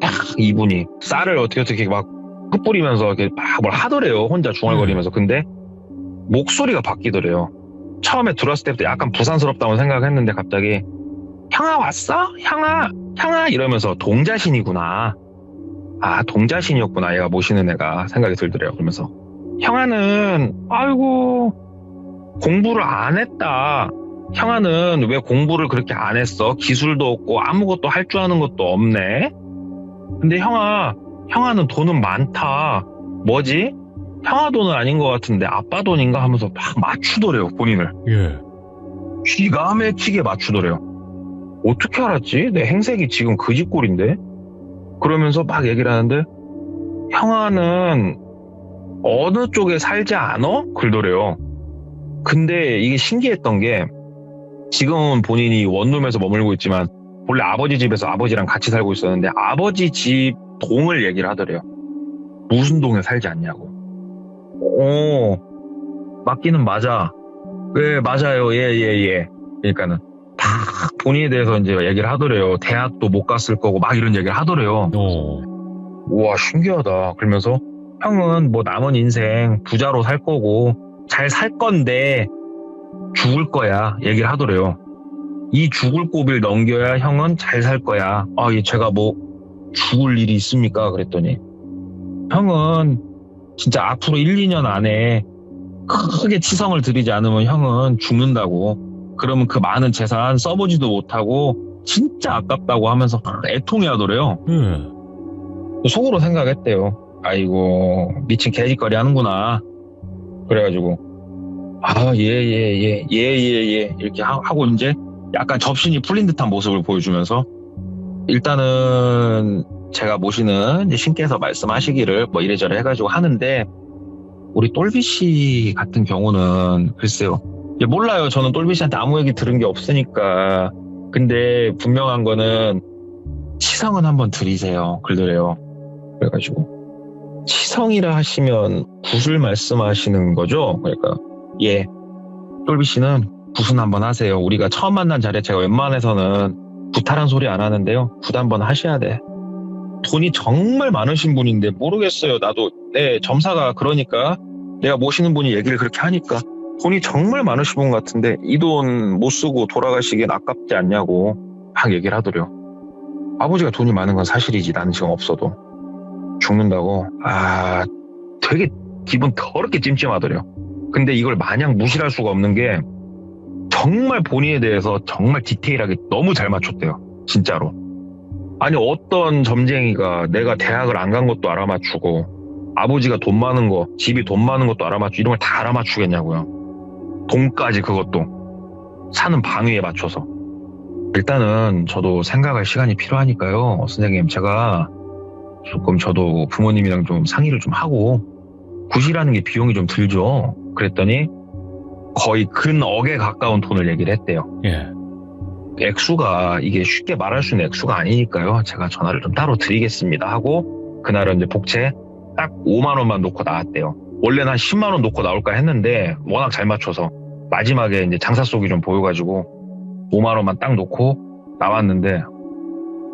딱 이분이 쌀을 어떻게 막 흩뿌리면서 이렇게 막 뭘 하더래요. 혼자 중얼거리면서. 근데 목소리가 바뀌더래요. 처음에 들었을 때부터 약간 부산스럽다고 생각했는데 갑자기 형아 왔어? 형아 이러면서 동자신이구나. 아 동자신이었구나 얘가 모시는 애가 생각이 들더래요. 그러면서 형아는 아이고 공부를 안 했다. 형아는 왜 공부를 그렇게 안 했어? 기술도 없고 아무것도 할 줄 아는 것도 없네. 근데 형아는 돈은 많다. 뭐지? 형아 돈은 아닌 것 같은데 아빠 돈인가 하면서 막 맞추더래요. 본인을.
예.
기가 막히게 맞추더래요. 어떻게 알았지? 내 행색이 지금 그 집꼴인데? 그러면서 막 얘기를 하는데 형아는 어느 쪽에 살지 않아? 그러더래요. 근데 이게 신기했던 게 지금은 본인이 원룸에서 머물고 있지만 원래 아버지 집에서 아버지랑 같이 살고 있었는데 아버지 집 동을 얘기를 하더래요. 무슨 동에 살지 않냐고. 맞기는 맞아. 네, 맞아요. 예. 그러니까는 다 본인에 대해서 이제 얘기를 하더래요. 대학도 못 갔을 거고 막 이런 얘기를 하더래요. 우와, 신기하다. 그러면서 형은 뭐 남은 인생 부자로 살 거고 잘 살 건데 죽을 거야. 얘기를 하더래요. 이 죽을 고비를 넘겨야 형은 잘 살 거야. 제가 뭐 죽을 일이 있습니까? 그랬더니 형은 진짜 앞으로 1, 2년 안에 크게 치성을 들이지 않으면 형은 죽는다고. 그러면 그 많은 재산 써보지도 못하고 진짜 아깝다고 하면서 애통해 하더래요. 속으로 생각했대요. 아이고 미친 개짓거리 하는구나. 그래가지고 예 이렇게 하고 이제 약간 접신이 풀린 듯한 모습을 보여주면서 일단은 제가 모시는 이제 신께서 말씀하시기를 뭐 이래저래 해가지고 하는데 우리 똘비 씨 같은 경우는 글쎄요. 몰라요. 저는 똘비 씨한테 아무 얘기 들은 게 없으니까. 근데 분명한 거는 치성은 한번 드리세요. 그러더래요. 그래가지고 치성이라 하시면 붓을 말씀하시는 거죠? 그러니까 예. 똘비 씨는 붓은 한번 하세요. 우리가 처음 만난 자리에 제가 웬만해서는 부탈한 소리 안 하는데요. 붓 한번 하셔야 돼. 돈이 정말 많으신 분인데 모르겠어요. 나도 점사가 그러니까 내가 모시는 분이 얘기를 그렇게 하니까 돈이 정말 많으신 분 같은데 이 돈 못 쓰고 돌아가시기엔 아깝지 않냐고 막 얘기를 하더래요. 아버지가 돈이 많은 건 사실이지. 나는 지금 없어도 죽는다고. 되게 기분 더럽게 찜찜하더래요. 근데 이걸 마냥 무시할 수가 없는 게 정말 본인에 대해서 정말 디테일하게 너무 잘 맞췄대요. 진짜로. 아니 어떤 점쟁이가 내가 대학을 안 간 것도 알아맞추고 아버지가 돈 많은 거, 집이 돈 많은 것도 알아맞추고 이런 걸 다 알아맞추겠냐고요. 돈까지 그것도 사는 방위에 맞춰서. 일단은 저도 생각할 시간이 필요하니까요. 선생님 제가 조금 저도 부모님이랑 좀 상의를 좀 하고 굿이라는 게 비용이 좀 들죠. 그랬더니 거의 근억에 가까운 돈을 얘기를 했대요.
예.
액수가 이게 쉽게 말할 수 있는 액수가 아니니까요. 제가 전화를 좀 따로 드리겠습니다 하고 그날은 이제 복채 딱 5만 원만 놓고 나왔대요. 원래는 한 10만 원 놓고 나올까 했는데 워낙 잘 맞춰서 마지막에 이제 장사 속이 좀 보여가지고 5만 원만 딱 놓고 나왔는데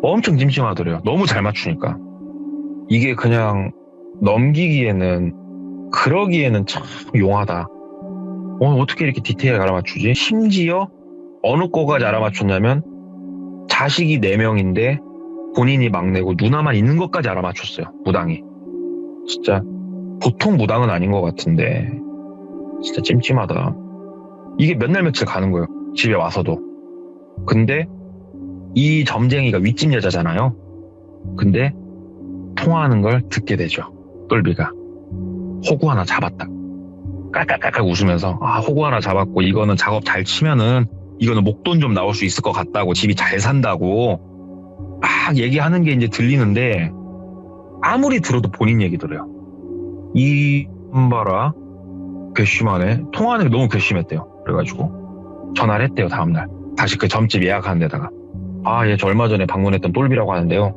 엄청 찜찜하더래요. 너무 잘 맞추니까. 이게 그냥 넘기기에는 그러기에는 참 용하다. 어떻게 이렇게 디테일하게 알아맞추지? 심지어 어느 거까지 알아맞췄냐면 자식이 4명인데 본인이 막내고 누나만 있는 것까지 알아맞혔어요. 무당이. 진짜 보통 무당은 아닌 것 같은데 진짜 찜찜하다. 이게 몇 날 며칠 가는 거예요. 집에 와서도. 근데 이 점쟁이가 윗집 여자잖아요. 근데 통화하는 걸 듣게 되죠. 똘비가. 호구 하나 잡았다. 깔깔깔깔 웃으면서 호구 하나 잡았고 이거는 작업 잘 치면은 이거는 목돈 좀 나올 수 있을 것 같다고 집이 잘 산다고 막 얘기하는 게 이제 들리는데 아무리 들어도 본인 얘기 들어요. 이 봐라 괘씸하네. 통화하는 게 너무 괘씸했대요. 그래가지고 전화를 했대요. 다음날 다시 그 점집 예약하는 데다가 얘 저 얼마 전에 방문했던 똘비라고 하는데요.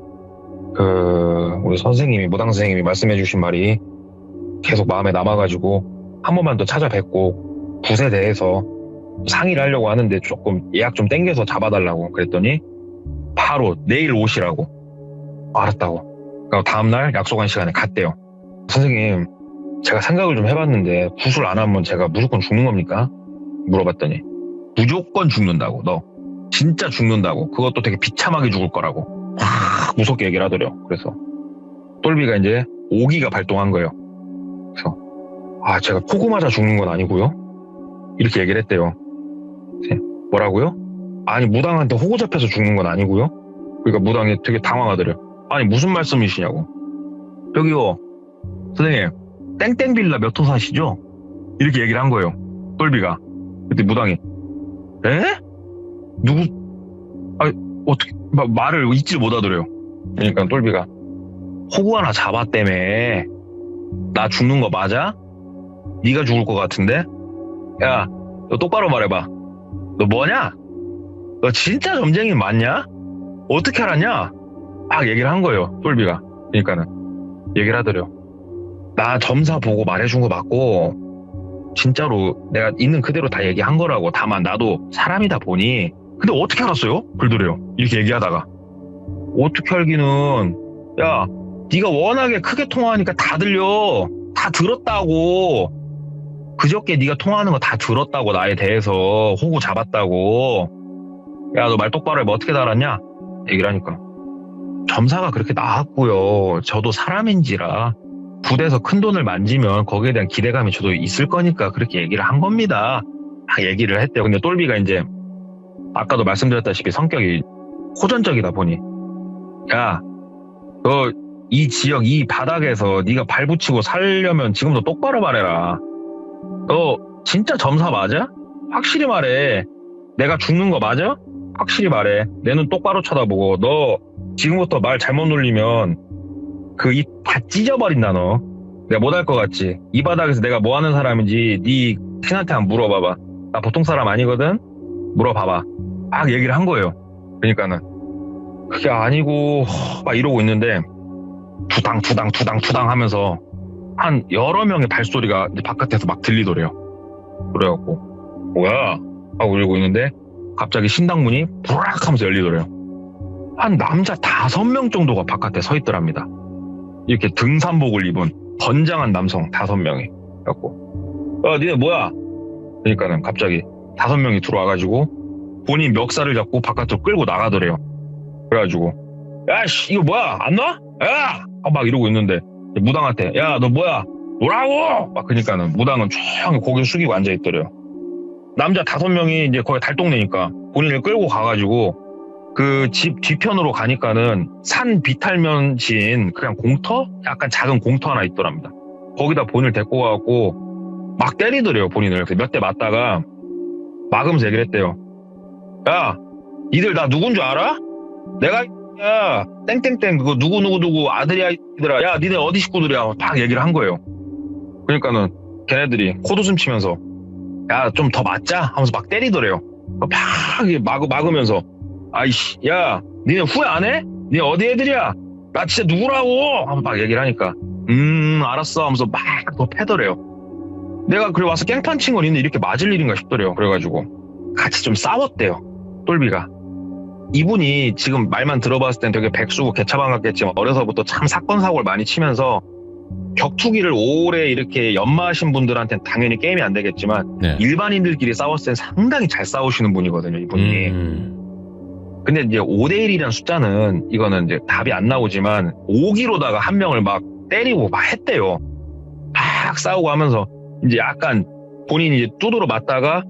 우리 선생님이 무당 선생님이 말씀해주신 말이 계속 마음에 남아가지고 한 번만 더 찾아뵙고 굿에 대해서 상의를 하려고 하는데 조금 예약 좀 땡겨서 잡아달라고 그랬더니 바로 내일 오시라고. 알았다고. 그러니까 다음날 약속한 시간에 갔대요. 선생님 제가 생각을 좀 해봤는데 굿을 안 하면 제가 무조건 죽는 겁니까? 물어봤더니 무조건 죽는다고. 너 진짜 죽는다고. 그것도 되게 비참하게 죽을 거라고 확 무섭게 얘기를 하더래요. 그래서 똘비가 이제 오기가 발동한 거예요. 그래서 제가 호구 맞아 죽는 건 아니고요. 이렇게 얘기를 했대요. 뭐라고요? 아니 무당한테 호구 잡혀서 죽는 건 아니고요. 그러니까 무당이 되게 당황하더래요. 아니 무슨 말씀이시냐고. 여기요 선생님 땡땡 빌라 몇 호 사시죠? 이렇게 얘기를 한 거예요. 똘비가. 그때 무당이 에? 누구? 어떻게 말을 잊지 못하더래요. 그러니까 똘비가 호구 하나 잡았다며. 나 죽는 거 맞아? 네가 죽을 것 같은데? 야, 너 똑바로 말해봐. 너 뭐냐? 너 진짜 점쟁이 맞냐? 어떻게 알았냐? 막 얘기를 한 거예요. 똘비가. 그러니까는 얘기를 하더래요. 나 점사 보고 말해준 거 맞고 진짜로 내가 있는 그대로 다 얘기한 거라고. 다만 나도 사람이다 보니. 근데 어떻게 알았어요? 그러더래요. 이렇게 얘기하다가. 어떻게 알기는 야 네가 워낙에 크게 통화하니까 다 들려. 다 들었다고. 그저께 네가 통화하는 거 다 들었다고. 나에 대해서 호구 잡았다고. 야 너 말 똑바로 해봐. 어떻게 다 알았냐? 얘기를 하니까 점사가 그렇게 나왔고요. 저도 사람인지라 굿에서 큰 돈을 만지면 거기에 대한 기대감이 저도 있을 거니까 그렇게 얘기를 한 겁니다. 막 얘기를 했대요. 근데 똘비가 이제 아까도 말씀드렸다시피 성격이 호전적이다 보니 야 너 이 지역 이 바닥에서 네가 발붙이고 살려면 지금도 똑바로 말해라. 너 진짜 점사 맞아? 확실히 말해. 내가 죽는 거 맞아? 확실히 말해. 내 눈 똑바로 쳐다보고. 너 지금부터 말 잘못 놀리면 그 입 다 찢어버린다. 너 내가 못할 것 같지? 이 바닥에서 내가 뭐 하는 사람인지 네 친한테 한번 물어봐봐. 나 보통 사람 아니거든? 물어봐봐. 막 얘기를 한 거예요. 그러니까는 그게 아니고 막 이러고 있는데 투당 하면서 한 여러 명의 발소리가 이제 바깥에서 막 들리더래요. 그래갖고 뭐야 하고 이러고 있는데 갑자기 신당문이 부락 하면서 열리더래요. 한 남자 5명 정도가 바깥에 서 있더랍니다. 이렇게 등산복을 입은 건장한 남성 5명이. 그래갖고 니네 뭐야? 그러니까는 갑자기 5명이 들어와가지고 본인 멱살을 잡고 바깥으로 끌고 나가더래요. 그래가지고 야씨 이거 뭐야 안 놔? 야! 막 이러고 있는데 무당한테 야 너 뭐야 노라고! 막 그러니까는 무당은 조용히 고개 숙이고 앉아있더래요. 남자 5명이 이제 거기 달동네니까 본인을 끌고 가가지고 그 집 뒤편으로 가니까는 산 비탈면신 그냥 공터? 약간 작은 공터 하나 있더랍니다. 거기다 본인을 데리고 가갖고 막 때리더래요. 본인을 몇 대 맞다가 막으면서 얘기를 했대요. 야 니들 나 누군 줄 알아? 내가 야 땡땡땡 그거 누구 아들이야 이들아. 야 니네 어디 식구들이야. 막 얘기를 한 거예요. 그러니까는 걔네들이 코웃음 치면서 야 좀 더 맞자 하면서 막 때리더래요. 막 막으면서 아이씨 야 니네 후회 안 해? 니네 어디 애들이야? 나 진짜 누구라고? 하면서 막 얘기를 하니까 알았어 하면서 막 더 패더래요. 내가 그래 와서 깽판 친 건 있는데 이렇게 맞을 일인가 싶더래요. 그래가지고 같이 좀 싸웠대요. 똘비가. 이분이 지금 말만 들어봤을 땐 되게 백수고 개차반 같겠지만 어려서부터 참 사건 사고를 많이 치면서 격투기를 오래 이렇게 연마하신 분들한테는 당연히 게임이 안 되겠지만
네.
일반인들끼리 싸웠을 땐 상당히 잘 싸우시는 분이거든요. 이분이. 근데 이제 5대1이라는 숫자는 이거는 이제 답이 안 나오지만 5기로다가 한 명을 막 때리고 막 했대요. 막 싸우고 하면서 이제 약간 본인이 이제 두드러 맞다가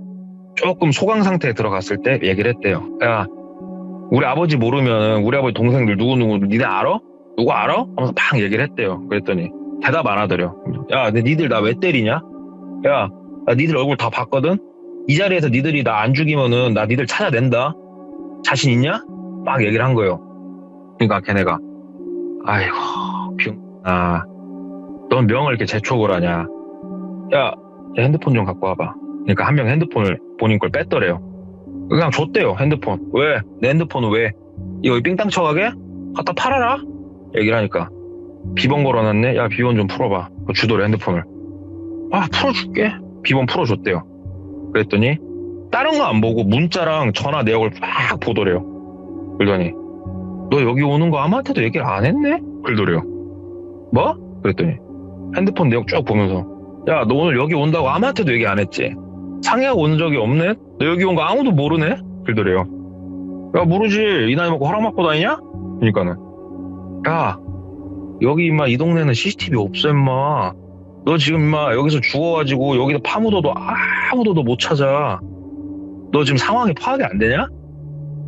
조금 소강 상태에 들어갔을 때 얘기를 했대요. 야, 우리 아버지 모르면 우리 아버지 동생들 누구누구 니네 알아? 누구 알아? 하면서 막 얘기를 했대요. 그랬더니 대답 안 하더래요. 야, 근데 니들 나 왜 때리냐? 야, 나 니들 얼굴 다 봤거든? 이 자리에서 니들이 나 안 죽이면은 나 니들 찾아낸다? 자신 있냐? 막 얘기를 한 거예요. 그러니까 걔네가 아이고 넌 명을 이렇게 재촉을 하냐? 야, 핸드폰 좀 갖고 와봐. 그러니까 한 명 핸드폰을 본인 걸 뺐더래요. 그냥 줬대요, 핸드폰. 왜? 내 핸드폰은 왜? 이거 삥땅 쳐가게? 갖다 팔아라? 얘기를 하니까 비번 걸어놨네? 야, 비번 좀 풀어봐. 주더래, 핸드폰을. 아, 풀어줄게. 비번 풀어줬대요. 그랬더니 다른 거 안 보고 문자랑 전화 내역을 막 보더래요. 그러더니 너 여기 오는 거 아무한테도 얘기를 안 했네? 그러더래요. 뭐? 그랬더니 핸드폰 내역 쭉 보면서 야, 너 오늘 여기 온다고 아무한테도 얘기 안 했지? 상해하고 온 적이 없네? 너 여기 온 거 아무도 모르네? 그러더래요. 야, 모르지. 이 나이 먹고 허락 받고 다니냐? 그러니까는 야, 여기 임마 이 동네는 CCTV 없어 임마. 너 지금 임마 여기서 죽어가지고 여기서 파묻어도 아무도 못 찾아. 너 지금 상황이 파악이 안 되냐?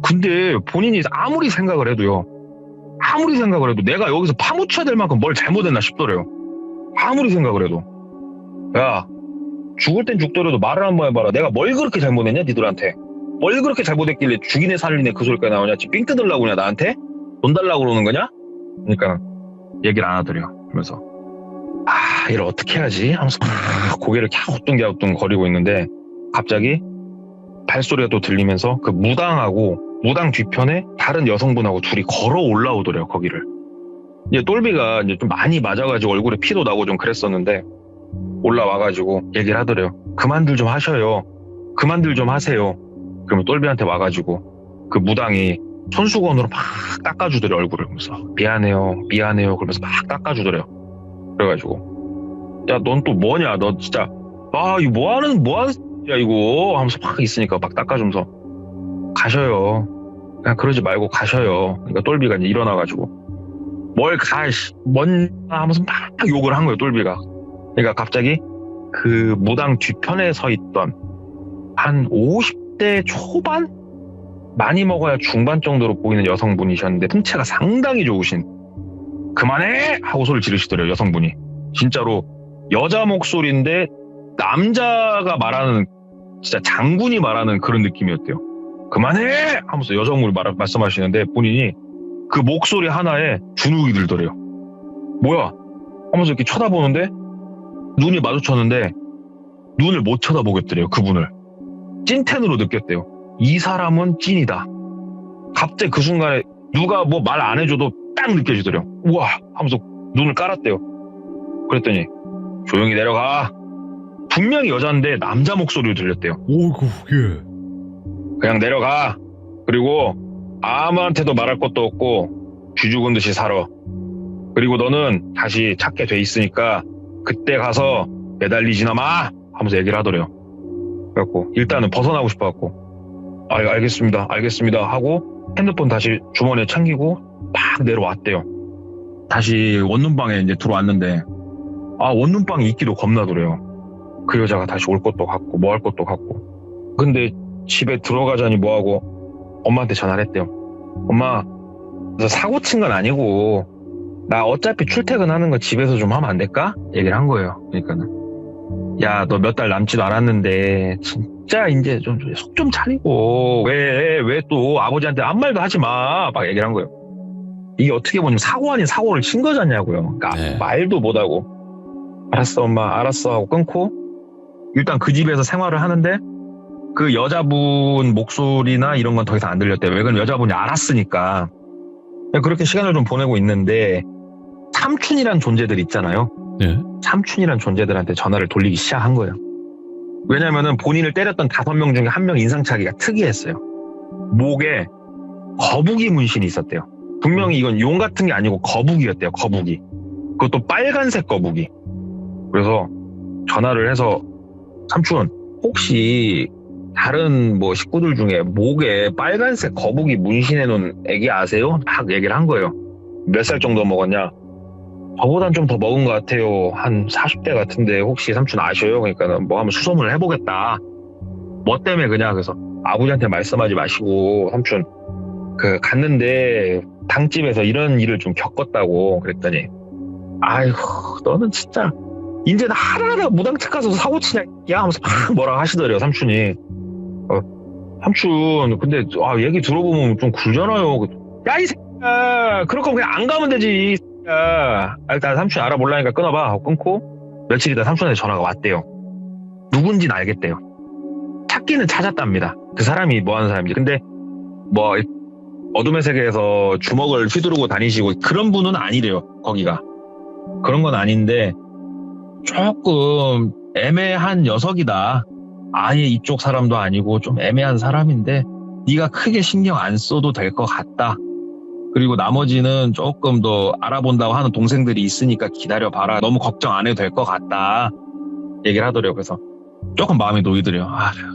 근데 본인이 아무리 생각을 해도 내가 여기서 파묻혀야 될 만큼 뭘 잘못했나 싶더래요. 아무리 생각을 해도. 야, 죽을 땐 죽더라도 말을 한번 해봐라. 내가 뭘 그렇게 잘못했냐 니들한테? 뭘 그렇게 잘못했길래 죽이네 살리네 그 소리까지 나오냐? 지금 삥 뜯으려고 그냐 나한테? 돈 달라고 그러는 거냐? 그러니까 얘기를 안 하더래요. 그러면서 아, 이걸 어떻게 해야지? 하면서 막 고개를 갸우뚱 거리고 있는데 갑자기 발소리가 또 들리면서 그 무당 뒤편에 다른 여성분하고 둘이 걸어 올라오더래요, 거기를. 이제 똘비가 이제 좀 많이 맞아가지고 얼굴에 피도 나고 좀 그랬었는데 올라와가지고 얘기를 하더래요. 그만들 좀 하셔요. 그만들 좀 하세요. 그러면 똘비한테 와가지고 그 무당이 손수건으로 막 닦아주더래요, 얼굴을. 그러면서 미안해요. 그러면서 막 닦아주더래요. 그래가지고 야, 넌 또 뭐냐? 너 진짜 이거 뭐하는 야 이거 하면서 막 있으니까 막 닦아주면서 가셔요. 그냥 그러지 말고 가셔요. 그러니까 똘비가 이제 일어나가지고 뭘 가, 뭔 하면서 막 욕을 한 거예요, 똘비가. 그러니까 갑자기 그 무당 뒤편에 서 있던 한 50대 초반? 많이 먹어야 중반 정도로 보이는 여성분이셨는데 풍채가 상당히 좋으신 그만해! 하고 소리를 지르시더래요, 여성분이. 진짜로 여자 목소리인데 남자가 말하는 진짜 장군이 말하는 그런 느낌이었대요. 그만해! 하면서 여성분이 말씀하시는데 본인이 그 목소리 하나에 주눅이 들더래요. 뭐야? 하면서 이렇게 쳐다보는데 눈이 마주쳤는데 눈을 못 쳐다보겠더래요, 그분을. 찐텐으로 느꼈대요. 이 사람은 찐이다. 갑자기 그 순간에 누가 뭐 말 안 해줘도 딱 느껴지더래요. 우와! 하면서 눈을 깔았대요. 그랬더니 조용히 내려가. 분명히 여자인데 남자 목소리로 들렸대요.
오이구, 예.
그냥 내려가. 그리고 아무한테도 말할 것도 없고 쥐 죽은 듯이 살아. 그리고 너는 다시 찾게 돼 있으니까 그때 가서 매달리지나 마! 하면서 얘기를 하더래요. 그래갖고 일단은 벗어나고 싶어갖고 알겠습니다 하고 핸드폰 다시 주머니에 챙기고 막 내려왔대요. 다시 원룸방에 이제 들어왔는데 원룸방에 있기도 겁나더래요. 그 여자가 다시 올 것도 같고 뭐 할 것도 같고. 근데 집에 들어가자니 뭐하고 엄마한테 전화를 했대요. 엄마, 너 사고 친 건 아니고 나 어차피 출퇴근하는 거 집에서 좀 하면 안 될까? 얘기를 한 거예요. 그러니까는 야, 너 몇 달 남지도 않았는데 진짜 이제 좀 속 좀 차리고 왜 또 아버지한테 아무 말도 하지 마. 막 얘기를 한 거예요. 이게 어떻게 보면 사고 아닌 사고를 친 거잖냐고요. 그러니까
네.
말도 못하고 알았어 엄마 알았어 하고 끊고 일단 그 집에서 생활을 하는데 그 여자분 목소리나 이런 건 더 이상 안 들렸대요. 왜 그러면 여자분이 알았으니까. 그렇게 시간을 좀 보내고 있는데 삼촌이란 존재들 있잖아요.
예.
삼촌이란 존재들한테 전화를 돌리기 시작한 거예요. 왜냐면은 본인을 때렸던 5명 중에 1명 인상착의가 특이했어요. 목에 거북이 문신이 있었대요. 분명히 이건 용 같은 게 아니고 거북이였대요. 거북이. 그것도 빨간색 거북이. 그래서 전화를 해서 삼촌 혹시 다른 뭐 식구들 중에 목에 빨간색 거북이 문신해 놓은 애기 아세요? 막 얘기를 한 거예요. 몇 살 정도 먹었냐? 저보단 좀 더 먹은 것 같아요. 한 40대 같은데 혹시 삼촌 아셔요? 그러니까 뭐 한번 수소문을 해보겠다. 뭐 때문에 그냐? 그래서 아버지한테 말씀하지 마시고 삼촌 갔는데 당집에서 이런 일을 좀 겪었다고 그랬더니 아이고 너는 진짜 이제 하나하나 무당집 가서 사고 치냐 야 하면서 막 뭐라 하시더래요 삼촌이. 삼촌 근데 얘기 들어보면 좀 굴잖아요. 야 이 새끼야 그럴 거면 그냥 안 가면 되지 이 새끼야. 일단 삼촌 알아볼라니까 끊어봐 하고 끊고 며칠 있다 삼촌한테 전화가 왔대요. 누군지는 알겠대요. 찾기는 찾았답니다. 그 사람이 뭐 하는 사람인지. 근데 뭐 어둠의 세계에서 주먹을 휘두르고 다니시고 그런 분은 아니래요. 거기가 그런 건 아닌데 조금 애매한 녀석이다. 아예 이쪽 사람도 아니고 좀 애매한 사람인데 네가 크게 신경 안 써도 될 것 같다. 그리고 나머지는 조금 더 알아본다고 하는 동생들이 있으니까 기다려봐라. 너무 걱정 안 해도 될 것 같다. 얘기를 하더래요. 그래서 조금 마음이 놓이더래요.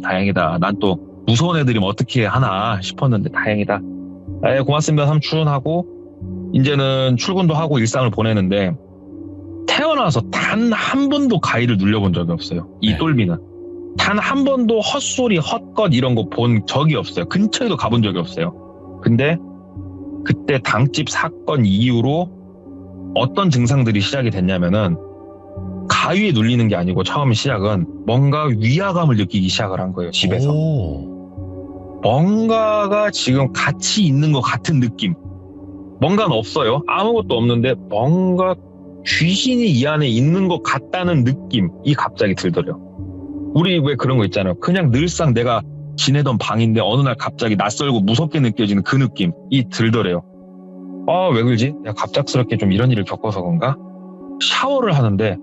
다행이다. 난 또 무서운 애들이면 어떻게 하나 싶었는데 다행이다. 고맙습니다 삼촌 하고 이제는 출근도 하고 일상을 보내는데 태어나서 단 한 번도 가위를 눌려본 적이 없어요. 이 똘비는. 단 한 번도 헛소리, 헛것 이런 거 본 적이 없어요. 근처에도 가본 적이 없어요. 근데 그때 당집 사건 이후로 어떤 증상들이 시작이 됐냐면은 가위에 눌리는 게 아니고 처음 시작은 뭔가 위화감을 느끼기 시작을 한 거예요. 집에서. 뭔가가 지금 같이 있는 것 같은 느낌. 뭔가는 없어요. 아무것도 없는데 뭔가 귀신이 이 안에 있는 것 같다는 느낌이 갑자기 들더래요. 우리 왜 그런 거 있잖아요. 그냥 늘상 내가 지내던 방인데 어느 날 갑자기 낯설고 무섭게 느껴지는 그 느낌이 들더래요. 왜 그러지? 내가 갑작스럽게 좀 이런 일을 겪어서 그런가? 샤워를 하는데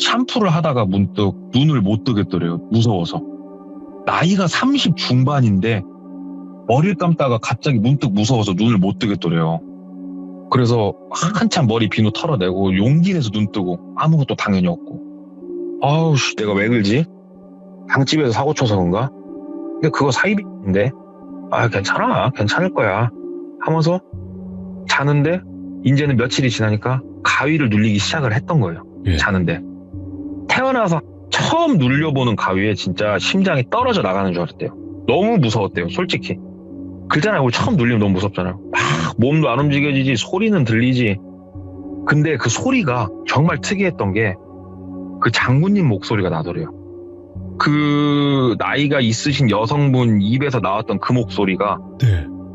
샴푸를 하다가 문득 눈을 못 뜨겠더래요. 무서워서. 나이가 30 중반인데 머리를 감다가 갑자기 문득 무서워서 눈을 못 뜨겠더래요. 그래서 한참 머리 비누 털어내고 용기 내서 눈 뜨고 아무것도 당연히 없고. 내가 왜 그러지? 당집에서 사고 쳐서 그런가? 근데 그거 사이비인데 괜찮아 괜찮을 거야 하면서 자는데 이제는 며칠이 지나니까 가위를 눌리기 시작을 했던 거예요. 자는데 태어나서 처음 눌려보는 가위에 진짜 심장이 떨어져 나가는 줄 알았대요. 너무 무서웠대요 솔직히. 그렇잖아요. 우리 처음 눌리면 너무 무섭잖아요. 막 몸도 안 움직여지지 소리는 들리지. 근데 그 소리가 정말 특이했던 게 그 장군님 목소리가 나더래요. 그 나이가 있으신 여성분 입에서 나왔던 그 목소리가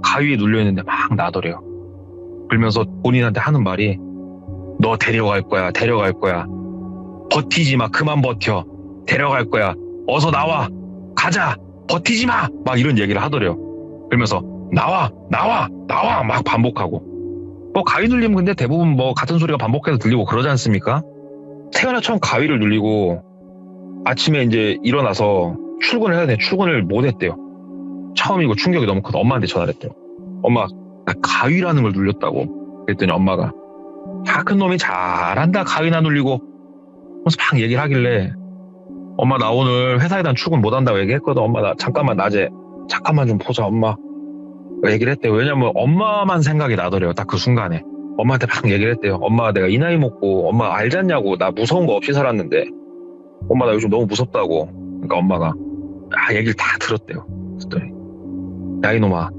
가위에 눌려있는데 막 나더래요. 그러면서 본인한테 하는 말이 너 데려갈 거야 버티지 마 그만 버텨 데려갈 거야 어서 나와 가자 버티지 마 막 이런 얘기를 하더래요. 그러면서 나와 막 반복하고 가위 눌리면 근데 대부분 같은 소리가 반복해서 들리고 그러지 않습니까? 태어나 처음 가위를 눌리고 아침에 이제 일어나서 출근을 해야 돼. 출근을 못 했대요. 처음이고 충격이 너무 커서 엄마한테 전화를 했대요. 엄마 나 가위라는 걸 눌렸다고. 그랬더니 엄마가 큰 놈이 잘한다 가위나 눌리고 그래서 막 얘기를 하길래 엄마 나 오늘 회사에다 출근 못 한다고 얘기했거든. 엄마 나 낮에 잠깐만 좀 보자 엄마 얘기를 했대요. 왜냐면 엄마만 생각이 나더래요. 딱 그 순간에 엄마한테 막 얘기를 했대요. 엄마 내가 이 나이 먹고 엄마 알지 않냐고 나 무서운 거 없이 살았는데 엄마 나 요즘 너무 무섭다고. 그러니까 엄마가 얘기를 다 들었대요. 그랬더니 야 이놈아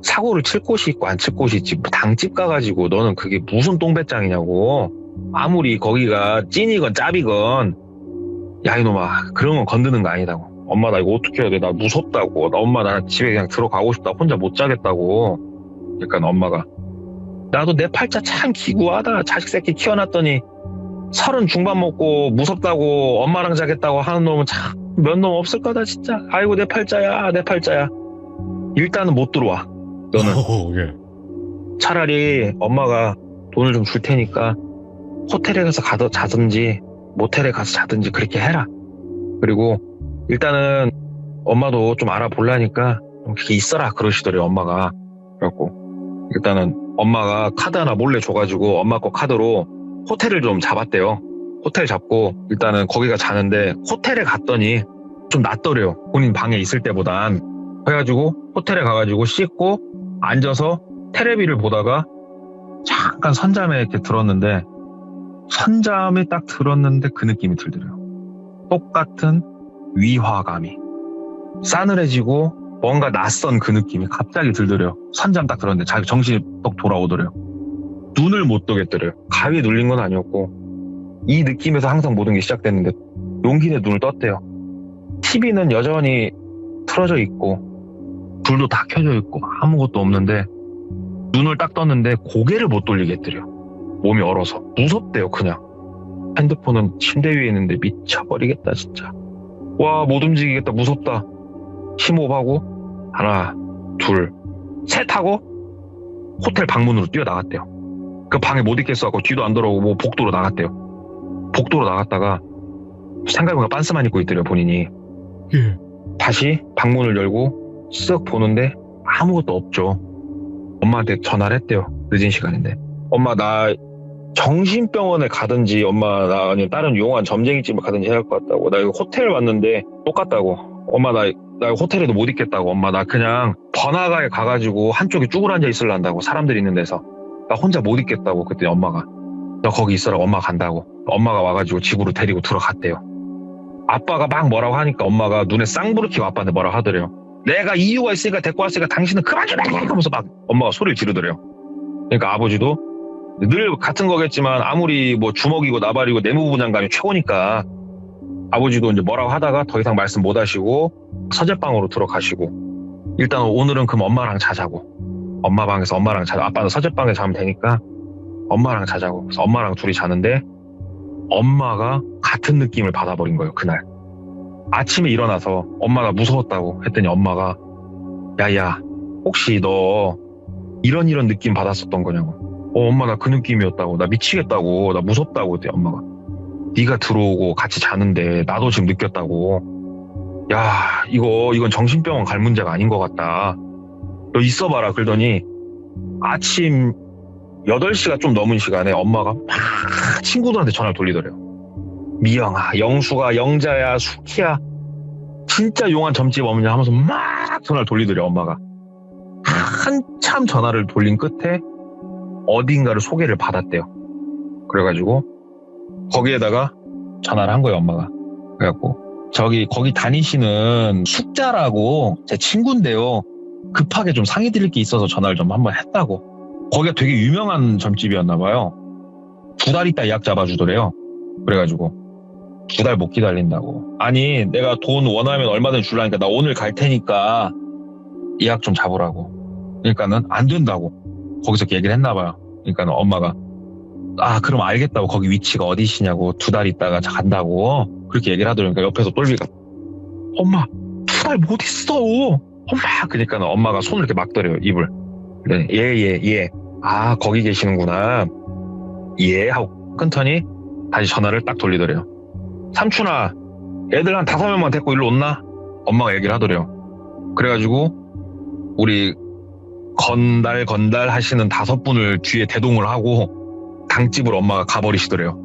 사고를 칠 곳이 있고 안 칠 곳이 있지 당집 가가지고 너는 그게 무슨 똥배짱이냐고. 아무리 거기가 찐이건 짭이건 야 이놈아 그런 건 건드는 거 아니다고. 엄마 나 이거 어떻게 해야 돼 나 무섭다고. 나 엄마 나 집에 그냥 들어가고 싶다 혼자 못 자겠다고. 그러니까 엄마가 나도 내 팔자 참 기구하다. 자식 새끼 키워놨더니 30 중반 먹고 무섭다고 엄마랑 자겠다고 하는 놈은 참 몇 놈 없을 거다 진짜. 아이고 내 팔자야. 일단은 못 들어와 너는. 차라리 엄마가 돈을 좀 줄 테니까 호텔에 가서 자든지 모텔에 가서 자든지 그렇게 해라. 그리고 일단은 엄마도 좀 알아보려니까 좀 그렇게 있어라 그러시더래요 엄마가. 그래갖고 일단은 엄마가 카드 하나 몰래 줘가지고 엄마 거 카드로 호텔을 좀 잡았대요. 호텔 잡고 일단은 거기가 자는데 호텔에 갔더니 좀 낫더래요. 본인 방에 있을 때보단. 그래가지고 호텔에 가가지고 씻고 앉아서 테레비를 보다가 잠깐 선잠에 이렇게 들었는데 선잠에 딱 들었는데 그 느낌이 들더래요. 똑같은 위화감이 싸늘해지고 뭔가 낯선 그 느낌이 갑자기 들더래요. 선잠 딱 들었는데 자기 정신이 똑 돌아오더래요. 눈을 못 뜨겠더래요. 가위에 눌린 건 아니었고 이 느낌에서 항상 모든 게 시작됐는데 용기 내 눈을 떴대요. TV는 여전히 틀어져 있고 불도 다 켜져 있고 아무것도 없는데 눈을 딱 떴는데 고개를 못 돌리겠더래요. 몸이 얼어서 무섭대요. 그냥 핸드폰은 침대 위에 있는데 미쳐버리겠다 진짜. 와, 못 움직이겠다. 무섭다. 심호흡하고 하나 둘 셋 하고 호텔 방문으로 뛰어나갔대요. 그 방에 못 있겠어갖고 뒤도 안 돌아오고 복도로 나갔대요. 복도로 나갔다가 생각해보니까 빤스만 입고 있더래요. 본인이. 다시 방문을 열고 쓱 보는데 아무것도 없죠. 엄마한테 전화를 했대요. 늦은 시간인데. 엄마 나 정신병원에 가든지 엄마 나 아니면 다른 유용한 점쟁이집을 가든지 해야 할 것 같다고. 나 이거 호텔 왔는데 똑같다고. 엄마 나 호텔에도 못 있겠다고. 엄마 나 그냥 번화가에 가가지고 한쪽에 쭈그러앉아 있을란다고. 사람들이 있는 데서. 나 혼자 못 있겠다고. 그때 엄마가 너 거기 있어라. 엄마 간다고. 엄마가 와가지고 집으로 데리고 들어갔대요. 아빠가 막 뭐라고 하니까 엄마가 눈에 쌍부를 켜고 아빠한테 뭐라고 하더래요. 내가 이유가 있으니까 데리고 왔으니까 당신은 그만 좀 해! 하면서 막 엄마가 소리를 지르더래요. 그러니까 아버지도 늘 같은 거겠지만 아무리 뭐 주먹이고 나발이고 내무부 장관이 최고니까 아버지도 이제 뭐라고 하다가 더 이상 말씀 못 하시고 서재방으로 들어가시고 일단 오늘은 그럼 엄마랑 자자고. 엄마 방에서 엄마랑 자자. 아빠는 서재방에 자면 되니까 엄마랑 자자고. 그래서 엄마랑 둘이 자는데 엄마가 같은 느낌을 받아버린 거예요. 그날 아침에 일어나서 엄마가 무서웠다고 했더니 엄마가 야야 혹시 너 이런 느낌 받았었던 거냐고. 엄마 나 그 느낌이었다고. 나 미치겠다고. 나 무섭다고. 했더니 엄마가 네가 들어오고 같이 자는데 나도 지금 느꼈다고. 야 이건 정신병원 갈 문제가 아닌 것 같다. 너 있어봐라. 그러더니 아침 8시가 좀 넘은 시간에 엄마가 막 친구들한테 전화를 돌리더래요. 미영아, 영수가, 영자야, 수키야 진짜 용한 점집 없냐 하면서 막 전화를 돌리더래요. 엄마가 한참 전화를 돌린 끝에 어딘가를 소개를 받았대요. 그래가지고 거기에다가 전화를 한 거예요. 엄마가. 그래갖고 거기 다니시는 숙자라고 제 친구인데요. 급하게 좀 상의 드릴 게 있어서 전화를 좀 한번 했다고. 거기가 되게 유명한 점집이었나 봐요. 2달 있다 예약 잡아주더래요. 그래가지고 2달 못 기다린다고. 아니 내가 돈 원하면 얼마든지 줄라니까 나 오늘 갈 테니까 예약 좀 잡으라고. 그러니까는 안 된다고 거기서 얘기를 했나 봐요. 그러니까는 엄마가 그럼 알겠다고. 거기 위치가 어디시냐고. 2달 있다가 간다고 그렇게 얘기를 하더라고요. 그러니까 옆에서 똘비가 엄마 2달 못 있어 엄마. 그러니까는 엄마가 손을 이렇게 막더래요. 입을. 예. 거기 계시는구나. 예 하고 끊더니 다시 전화를 딱 돌리더래요. 삼촌아 애들 한 5명만 데리고 일로 온나? 엄마가 얘기를 하더래요. 그래가지고 우리 건달 하시는 5분을 뒤에 대동을 하고 당집으로 엄마가 가버리시더래요.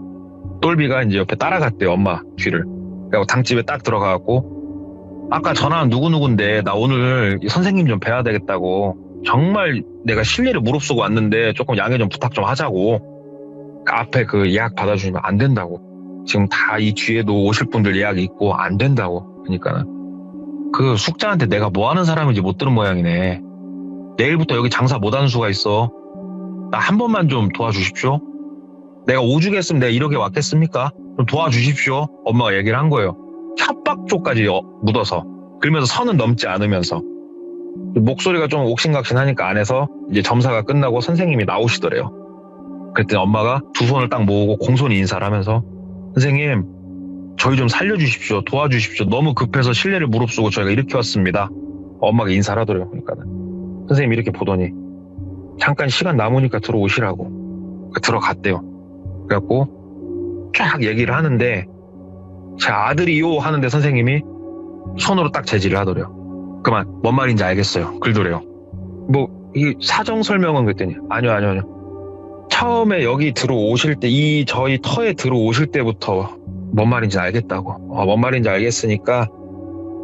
똘비가 이제 옆에 따라갔대요. 엄마 뒤를. 그래서 당집에 딱 들어가갖고 아까 전화한 누구누군데 나 오늘 선생님 좀 뵈야 되겠다고. 정말 내가 실례를 무릅쓰고 왔는데 조금 양해 좀 부탁 좀 하자고. 앞에 그 예약 받아주시면 안 된다고. 지금 다 이 뒤에도 오실 분들 예약이 있고 안 된다고. 그러니까 그 숙자한테 내가 뭐 하는 사람인지 못 들은 모양이네. 내일부터 여기 장사 못하는 수가 있어. 나 한 번만 좀 도와주십시오. 내가 오죽했으면 내가 이렇게 왔겠습니까? 좀 도와주십시오. 엄마가 얘기를 한 거예요. 협박조까지 묻어서. 그러면서 선은 넘지 않으면서. 목소리가 좀 옥신각신하니까 안에서 이제 점사가 끝나고 선생님이 나오시더래요. 그랬더니 엄마가 두 손을 딱 모으고 공손히 인사를 하면서 선생님 저희 좀 살려주십시오. 도와주십시오. 너무 급해서 실례를 무릅쓰고 저희가 이렇게 왔습니다. 엄마가 인사를 하더래요. 그러니까 선생님이 이렇게 보더니 잠깐 시간 남으니까 들어오시라고. 들어갔대요. 그래갖고 쫙 얘기를 하는데 제 아들이요 하는데 선생님이 손으로 딱 제지를 하더래요. 그만 뭔 말인지 알겠어요. 그러더래요. 이 사정 설명은 그랬더니 아니요. 처음에 여기 들어오실 때 저희 터에 들어오실 때부터 뭔 말인지 알겠다고. 뭔 말인지 알겠으니까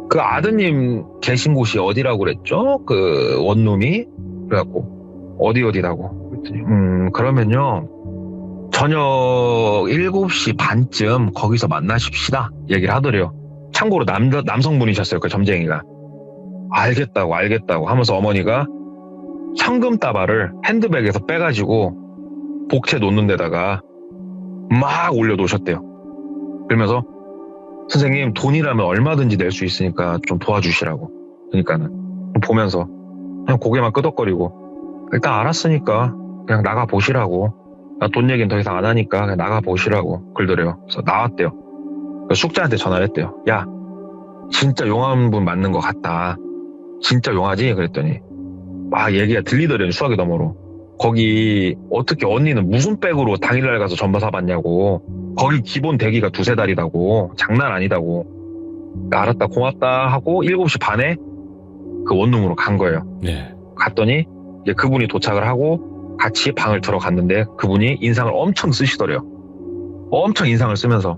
그 아드님 계신 곳이 어디라고 그랬죠? 그 원룸이? 그래갖고 어디라고 그랬더니 그러면요 저녁 7시 반쯤 거기서 만나십시다 얘기를 하더래요. 참고로 남성분이셨어요. 그 점쟁이가. 알겠다고 하면서 어머니가 현금다발을 핸드백에서 빼가지고 복채 놓는 데다가 막 올려놓으셨대요. 그러면서 선생님 돈이라면 얼마든지 낼 수 있으니까 좀 도와주시라고. 그러니까는 보면서 그냥 고개만 끄덕거리고 일단 알았으니까 그냥 나가보시라고. 나 돈 얘기는 더 이상 안 하니까 그냥 나가보시라고 그러더래요. 그래서 나왔대요. 숙자한테 전화를 했대요. 야 진짜 용한 분 맞는 것 같다. 진짜 용하지? 그랬더니 막 얘기가 들리더래요. 수화기 너머로. 거기 어떻게 언니는 무슨 백으로 당일날 가서 전화 사봤냐고. 거기 기본 대기가 2-3달이라고. 장난 아니다고. 알았다 고맙다 하고 7시 반에 그 원룸으로 간 거예요.
네.
갔더니 이제 그분이 도착을 하고 같이 방을 들어갔는데 그분이 인상을 엄청 쓰시더래요. 엄청 인상을 쓰면서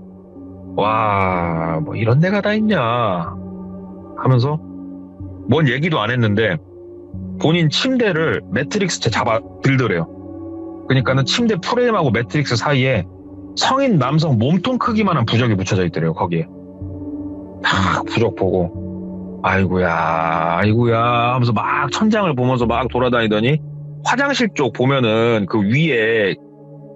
와, 뭐 이런 데가 다 있냐 하면서 뭔 얘기도 안 했는데 본인 침대를 매트릭스째 잡아 들더래요. 그러니까는 침대 프레임하고 매트릭스 사이에 성인 남성 몸통 크기만한 부적이 붙여져 있더래요. 거기에 딱 부적 보고 아이고야 하면서 막 천장을 보면서 막 돌아다니더니 화장실 쪽 보면은 그 위에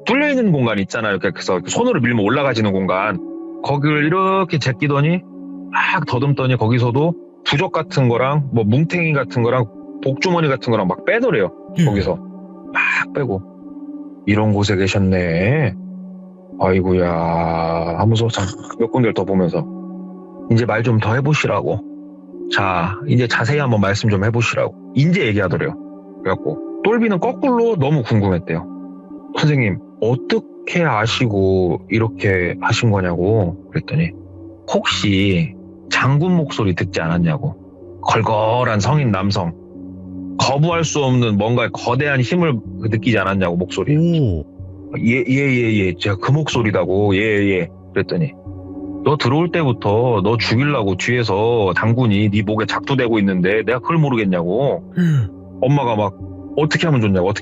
뚫려있는 공간 있잖아요. 그래서 손으로 밀면 올라가지는 공간 거기를 이렇게 제끼더니 막 더듬더니 거기서도 부적 같은 거랑 뭐 뭉탱이 같은 거랑 복주머니 같은 거랑 막 빼더래요. 거기서 막 빼고 이런 곳에 계셨네. 아이고야 하면서 몇 군데를 더 보면서 이제 말 좀 더 해보시라고. 자 이제 자세히 한번 말씀 좀 해보시라고. 이제 얘기하더래요. 그래갖고 똘비는 거꾸로 너무 궁금했대요. 선생님 어떻게 아시고 이렇게 하신 거냐고 그랬더니 혹시 장군 목소리 듣지 않았냐고. 걸걸한 성인 남성 거부할 수 없는 뭔가 거대한 힘을 느끼지 않았냐고 목소리. 예 제가 그 목소리다고. 예 그랬더니 너 들어올 때부터 너 죽이려고 뒤에서 장군이 네 목에 작두대고 있는데 내가 그걸 모르겠냐고. 엄마가 막 어떻게 하면 좋냐고.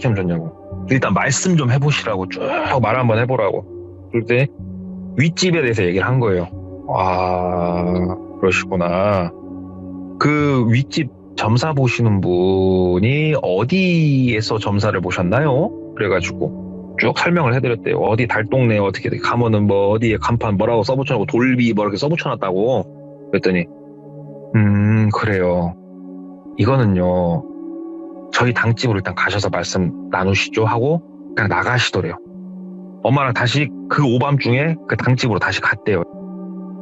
일단 말씀 좀 해보시라고 쭉 말 한번 해보라고. 그럴 때 윗집에 대해서 얘기를 한 거예요. 아 그러시구나. 그 윗집 점사 보시는 분이 어디에서 점사를 보셨나요? 그래가지고 쭉 설명을 해드렸대요. 어디 달동네 어떻게 가면은 뭐 어디에 간판 뭐라고 써붙여놓고 돌비 뭐 이렇게 써붙여놨다고. 그랬더니 그래요. 이거는요 저희 당집으로 일단 가셔서 말씀 나누시죠 하고 그냥 나가시더래요. 엄마랑 다시 그 오밤중에 그 당집으로 다시 갔대요.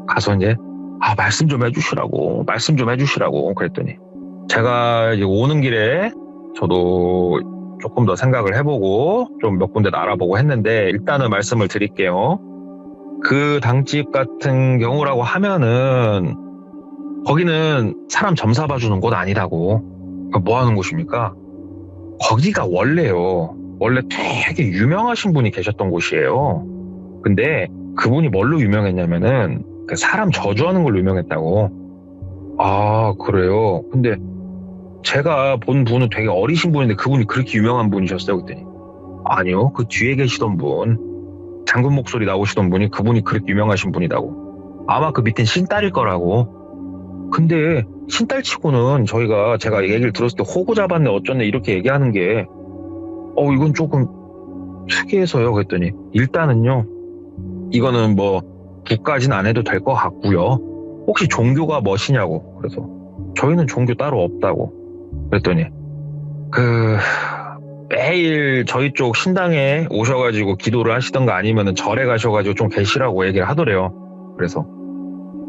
가서 이제 말씀 좀 해주시라고 그랬더니 제가 이제 오는 길에 저도 조금 더 생각을 해보고 좀 몇 군데 알아보고 했는데 일단은 말씀을 드릴게요. 그 당집 같은 경우라고 하면은 거기는 사람 점사 봐주는 곳 아니라고. 뭐 하는 곳입니까? 거기가 원래요. 원래 되게 유명하신 분이 계셨던 곳이에요. 근데 그분이 뭘로 유명했냐면은 그 사람 저주하는 걸로 유명했다고. 아 그래요? 근데 제가 본 분은 되게 어리신 분인데 그분이 그렇게 유명한 분이셨어요? 그랬더니 아니요. 그 뒤에 계시던 분 장군 목소리 나오시던 분이 그분이 그렇게 유명하신 분이라고. 아마 그 밑엔 신딸일 거라고. 근데 신딸치고는 제가 얘기를 들었을 때 호구 잡았네 어쩌네 이렇게 얘기하는 게 이건 조금 특이해서요. 그랬더니 일단은요 이거는 뭐 국까지는 안 해도 될 것 같고요. 혹시 종교가 뭐시냐고. 그래서 저희는 종교 따로 없다고. 그랬더니 매일 저희 쪽 신당에 오셔가지고 기도를 하시던가 아니면은 절에 가셔가지고 좀 계시라고 얘기를 하더래요. 그래서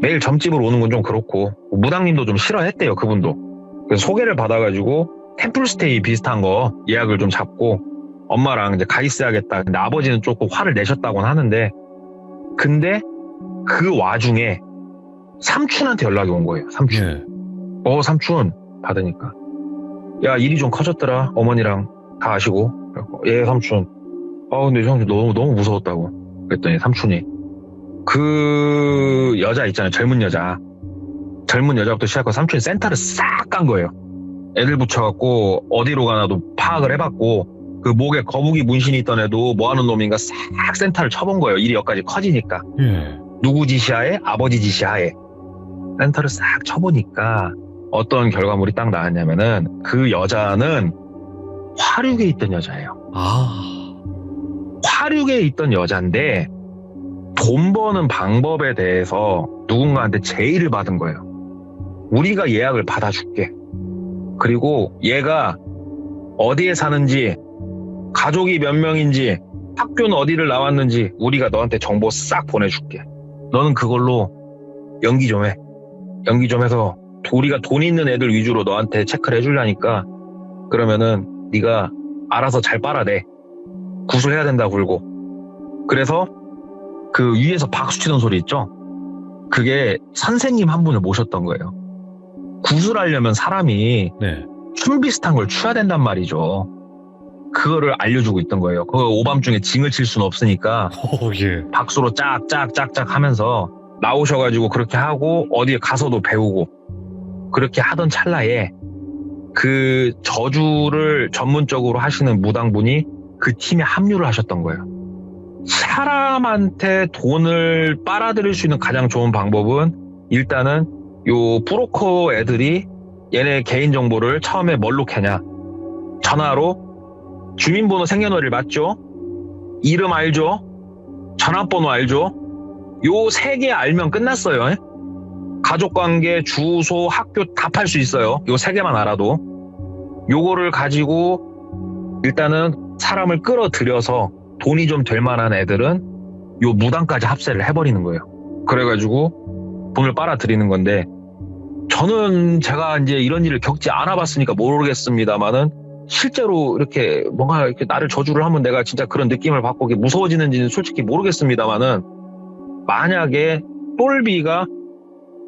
매일 점집으로 오는 건 좀 그렇고 무당님도 좀 싫어했대요. 그분도. 그래서 소개를 받아가지고 템플스테이 비슷한 거 예약을 좀 잡고 엄마랑 이제 가 있어야겠다. 근데 아버지는 조금 화를 내셨다고는 하는데 근데 그 와중에 삼촌한테 연락이 온 거예요. 삼촌.
예.
삼촌 받으니까 야 일이 좀 커졌더라. 어머니랑 다 아시고. 예 삼촌. 근데 형 너무 무서웠다고. 그랬더니 삼촌이 그 여자 있잖아요. 젊은 젊은 여자부터 시작해서 삼촌이 센터를 싹 깐 거예요. 애들 붙여갖고 어디로 가나도 파악을 해봤고 그 목에 거북이 문신이 있던 애도 뭐하는 놈인가 싹 센터를 쳐본 거예요. 일이 여기까지 커지니까.
예.
누구 지시하에? 아버지 지시하에. 센터를 싹 쳐보니까 어떤 결과물이 딱 나왔냐면은 그 여자는 화륙에 있던 여자예요.
아.
화륙에 있던 여잔데 돈 버는 방법에 대해서 누군가한테 제의를 받은 거예요. 우리가 예약을 받아줄게. 그리고 얘가 어디에 사는지, 가족이 몇 명인지, 학교는 어디를 나왔는지 우리가 너한테 정보 싹 보내줄게. 너는 그걸로 연기 좀 해. 연기 좀 해서 우리가 돈 있는 애들 위주로 너한테 체크를 해주려니까 그러면은 네가 알아서 잘 빨아내. 구슬해야 된다 굴고. 그래서 그 위에서 박수 치던 소리 있죠? 그게 선생님 한 분을 모셨던 거예요. 구슬하려면 사람이
네.
춤 비슷한 걸 춰야 된단 말이죠. 그거를 알려주고 있던 거예요. 그거 오밤중에 징을 칠 수는 없으니까
예.
박수로 짝짝짝짝 하면서 나오셔가지고 그렇게 하고 어디에 가서도 배우고 그렇게 하던 찰나에 그 저주를 전문적으로 하시는 무당분이 그 팀에 합류를 하셨던 거예요. 사람한테 돈을 빨아들일 수 있는 가장 좋은 방법은 일단은 요 브로커 애들이 얘네 개인정보를 처음에 뭘로 캐냐. 전화로 주민번호 생년월일 맞죠? 이름 알죠? 전화번호 알죠? 요 세 개 알면 끝났어요. 가족관계, 주소, 학교 다 팔 수 있어요. 요 세 개만 알아도. 요거를 가지고 일단은 사람을 끌어들여서 돈이 좀 될 만한 애들은 요 무당까지 합세를 해버리는 거예요. 그래가지고 돈을 빨아들이는 건데 저는 제가 이제 이런 일을 겪지 않아봤으니까 모르겠습니다만은 실제로 이렇게 뭔가 이렇게 나를 저주를 하면 내가 진짜 그런 느낌을 받고 무서워지는지는 솔직히 모르겠습니다만은 만약에 똘비가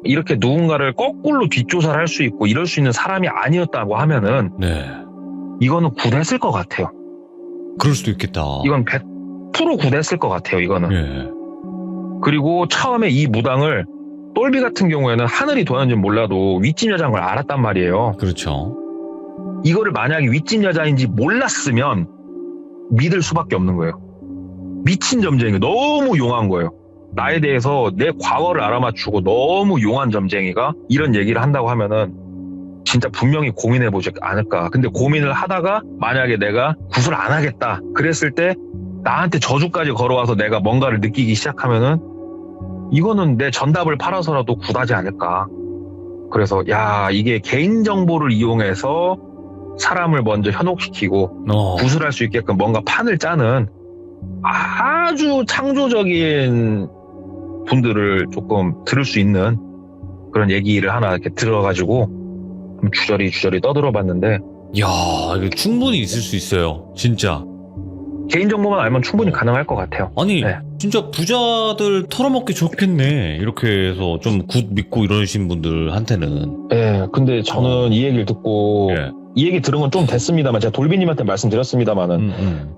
이렇게 누군가를 거꾸로 뒷조사를 할 수 있고 이럴 수 있는 사람이 아니었다고 하면은
네.
이거는 굿했을 것 같아요.
그럴 수도 있겠다.
이건 100% 굿했을 것 같아요. 이거는.
예.
그리고 처음에 이 무당을 똘비 같은 경우에는 하늘이 도는지 몰라도 윗집 여자인 걸 알았단 말이에요.
그렇죠.
이거를 만약에 윗집 여자인지 몰랐으면 믿을 수밖에 없는 거예요. 미친 점쟁이 너무 용한 거예요. 나에 대해서 내 과거를 알아맞추고 너무 용한 점쟁이가 이런 얘기를 한다고 하면은 진짜 분명히 고민해보지 않을까. 근데 고민을 하다가 만약에 내가 구슬 안 하겠다 그랬을 때 나한테 저주까지 걸어와서 내가 뭔가를 느끼기 시작하면은 이거는 내 전답을 팔아서라도 굿하지 않을까. 그래서 야 이게 개인정보를 이용해서 사람을 먼저 현혹시키고 구슬할 수 있게끔 뭔가 판을 짜는 아주 창조적인 분들을 조금 들을 수 있는 그런 얘기를 하나 이렇게 들어가지고 주저리 떠들어봤는데
야, 이거 충분히 있을 수 있어요. 진짜.
개인정보만 알면 충분히 가능할 것 같아요.
아니,
네.
진짜 부자들 털어먹기 좋겠네. 이렇게 해서 좀 굿 믿고 이러신 분들한테는.
네, 근데 저는 이 얘기를 듣고
예.
이 얘기 들은 건 좀 됐습니다만 제가 돌비님한테 말씀드렸습니다만은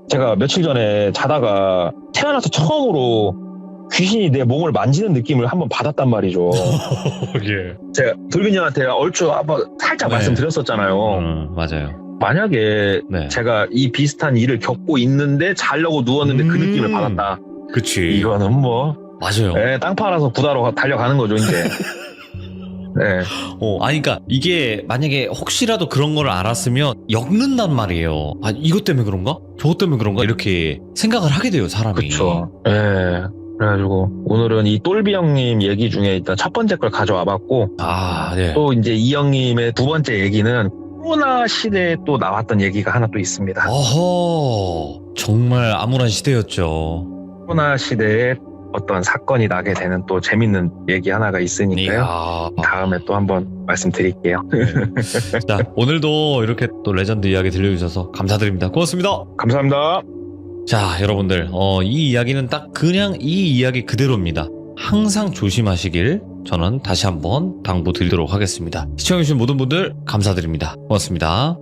제가 며칠 전에 자다가 태어나서 처음으로 귀신이 내 몸을 만지는 느낌을 한번 받았단 말이죠.
예.
제가 돌비님한테 얼추 한번 살짝
네.
말씀드렸었잖아요.
맞아요.
만약에
네.
제가 이 비슷한 일을 겪고 있는데 자려고 누웠는데 그 느낌을 받았다.
그치.
이거는 뭐
맞아요.
네, 땅 팔아서 구다로 달려가는 거죠 이제. 네.
아니, 그니까, 이게, 만약에 혹시라도 그런 걸 알았으면, 엮는단 말이에요. 아, 이것 때문에 그런가? 저것 때문에 그런가? 이렇게 생각을 하게 돼요, 사람이.
그쵸. 예. 그래가지고, 오늘은 이 똘비 형님 얘기 중에 일단 첫 번째 걸 가져와 봤고,
아, 네.
또 이제 이 형님의 두 번째 얘기는 코로나 시대에 또 나왔던 얘기가 하나 또 있습니다.
어허. 정말 암울한 시대였죠.
코로나 시대에 어떤 사건이 나게 되는 또 재밌는 얘기 하나가 있으니까요.
이야.
다음에 또 한번 말씀드릴게요.
자, 오늘도 이렇게 또 레전드 이야기 들려주셔서 감사드립니다. 고맙습니다.
감사합니다.
자, 여러분들, 이 이야기는 딱 그냥 이 이야기 그대로입니다. 항상 조심하시길 저는 다시 한번 당부드리도록 하겠습니다. 시청해주신 모든 분들 감사드립니다. 고맙습니다.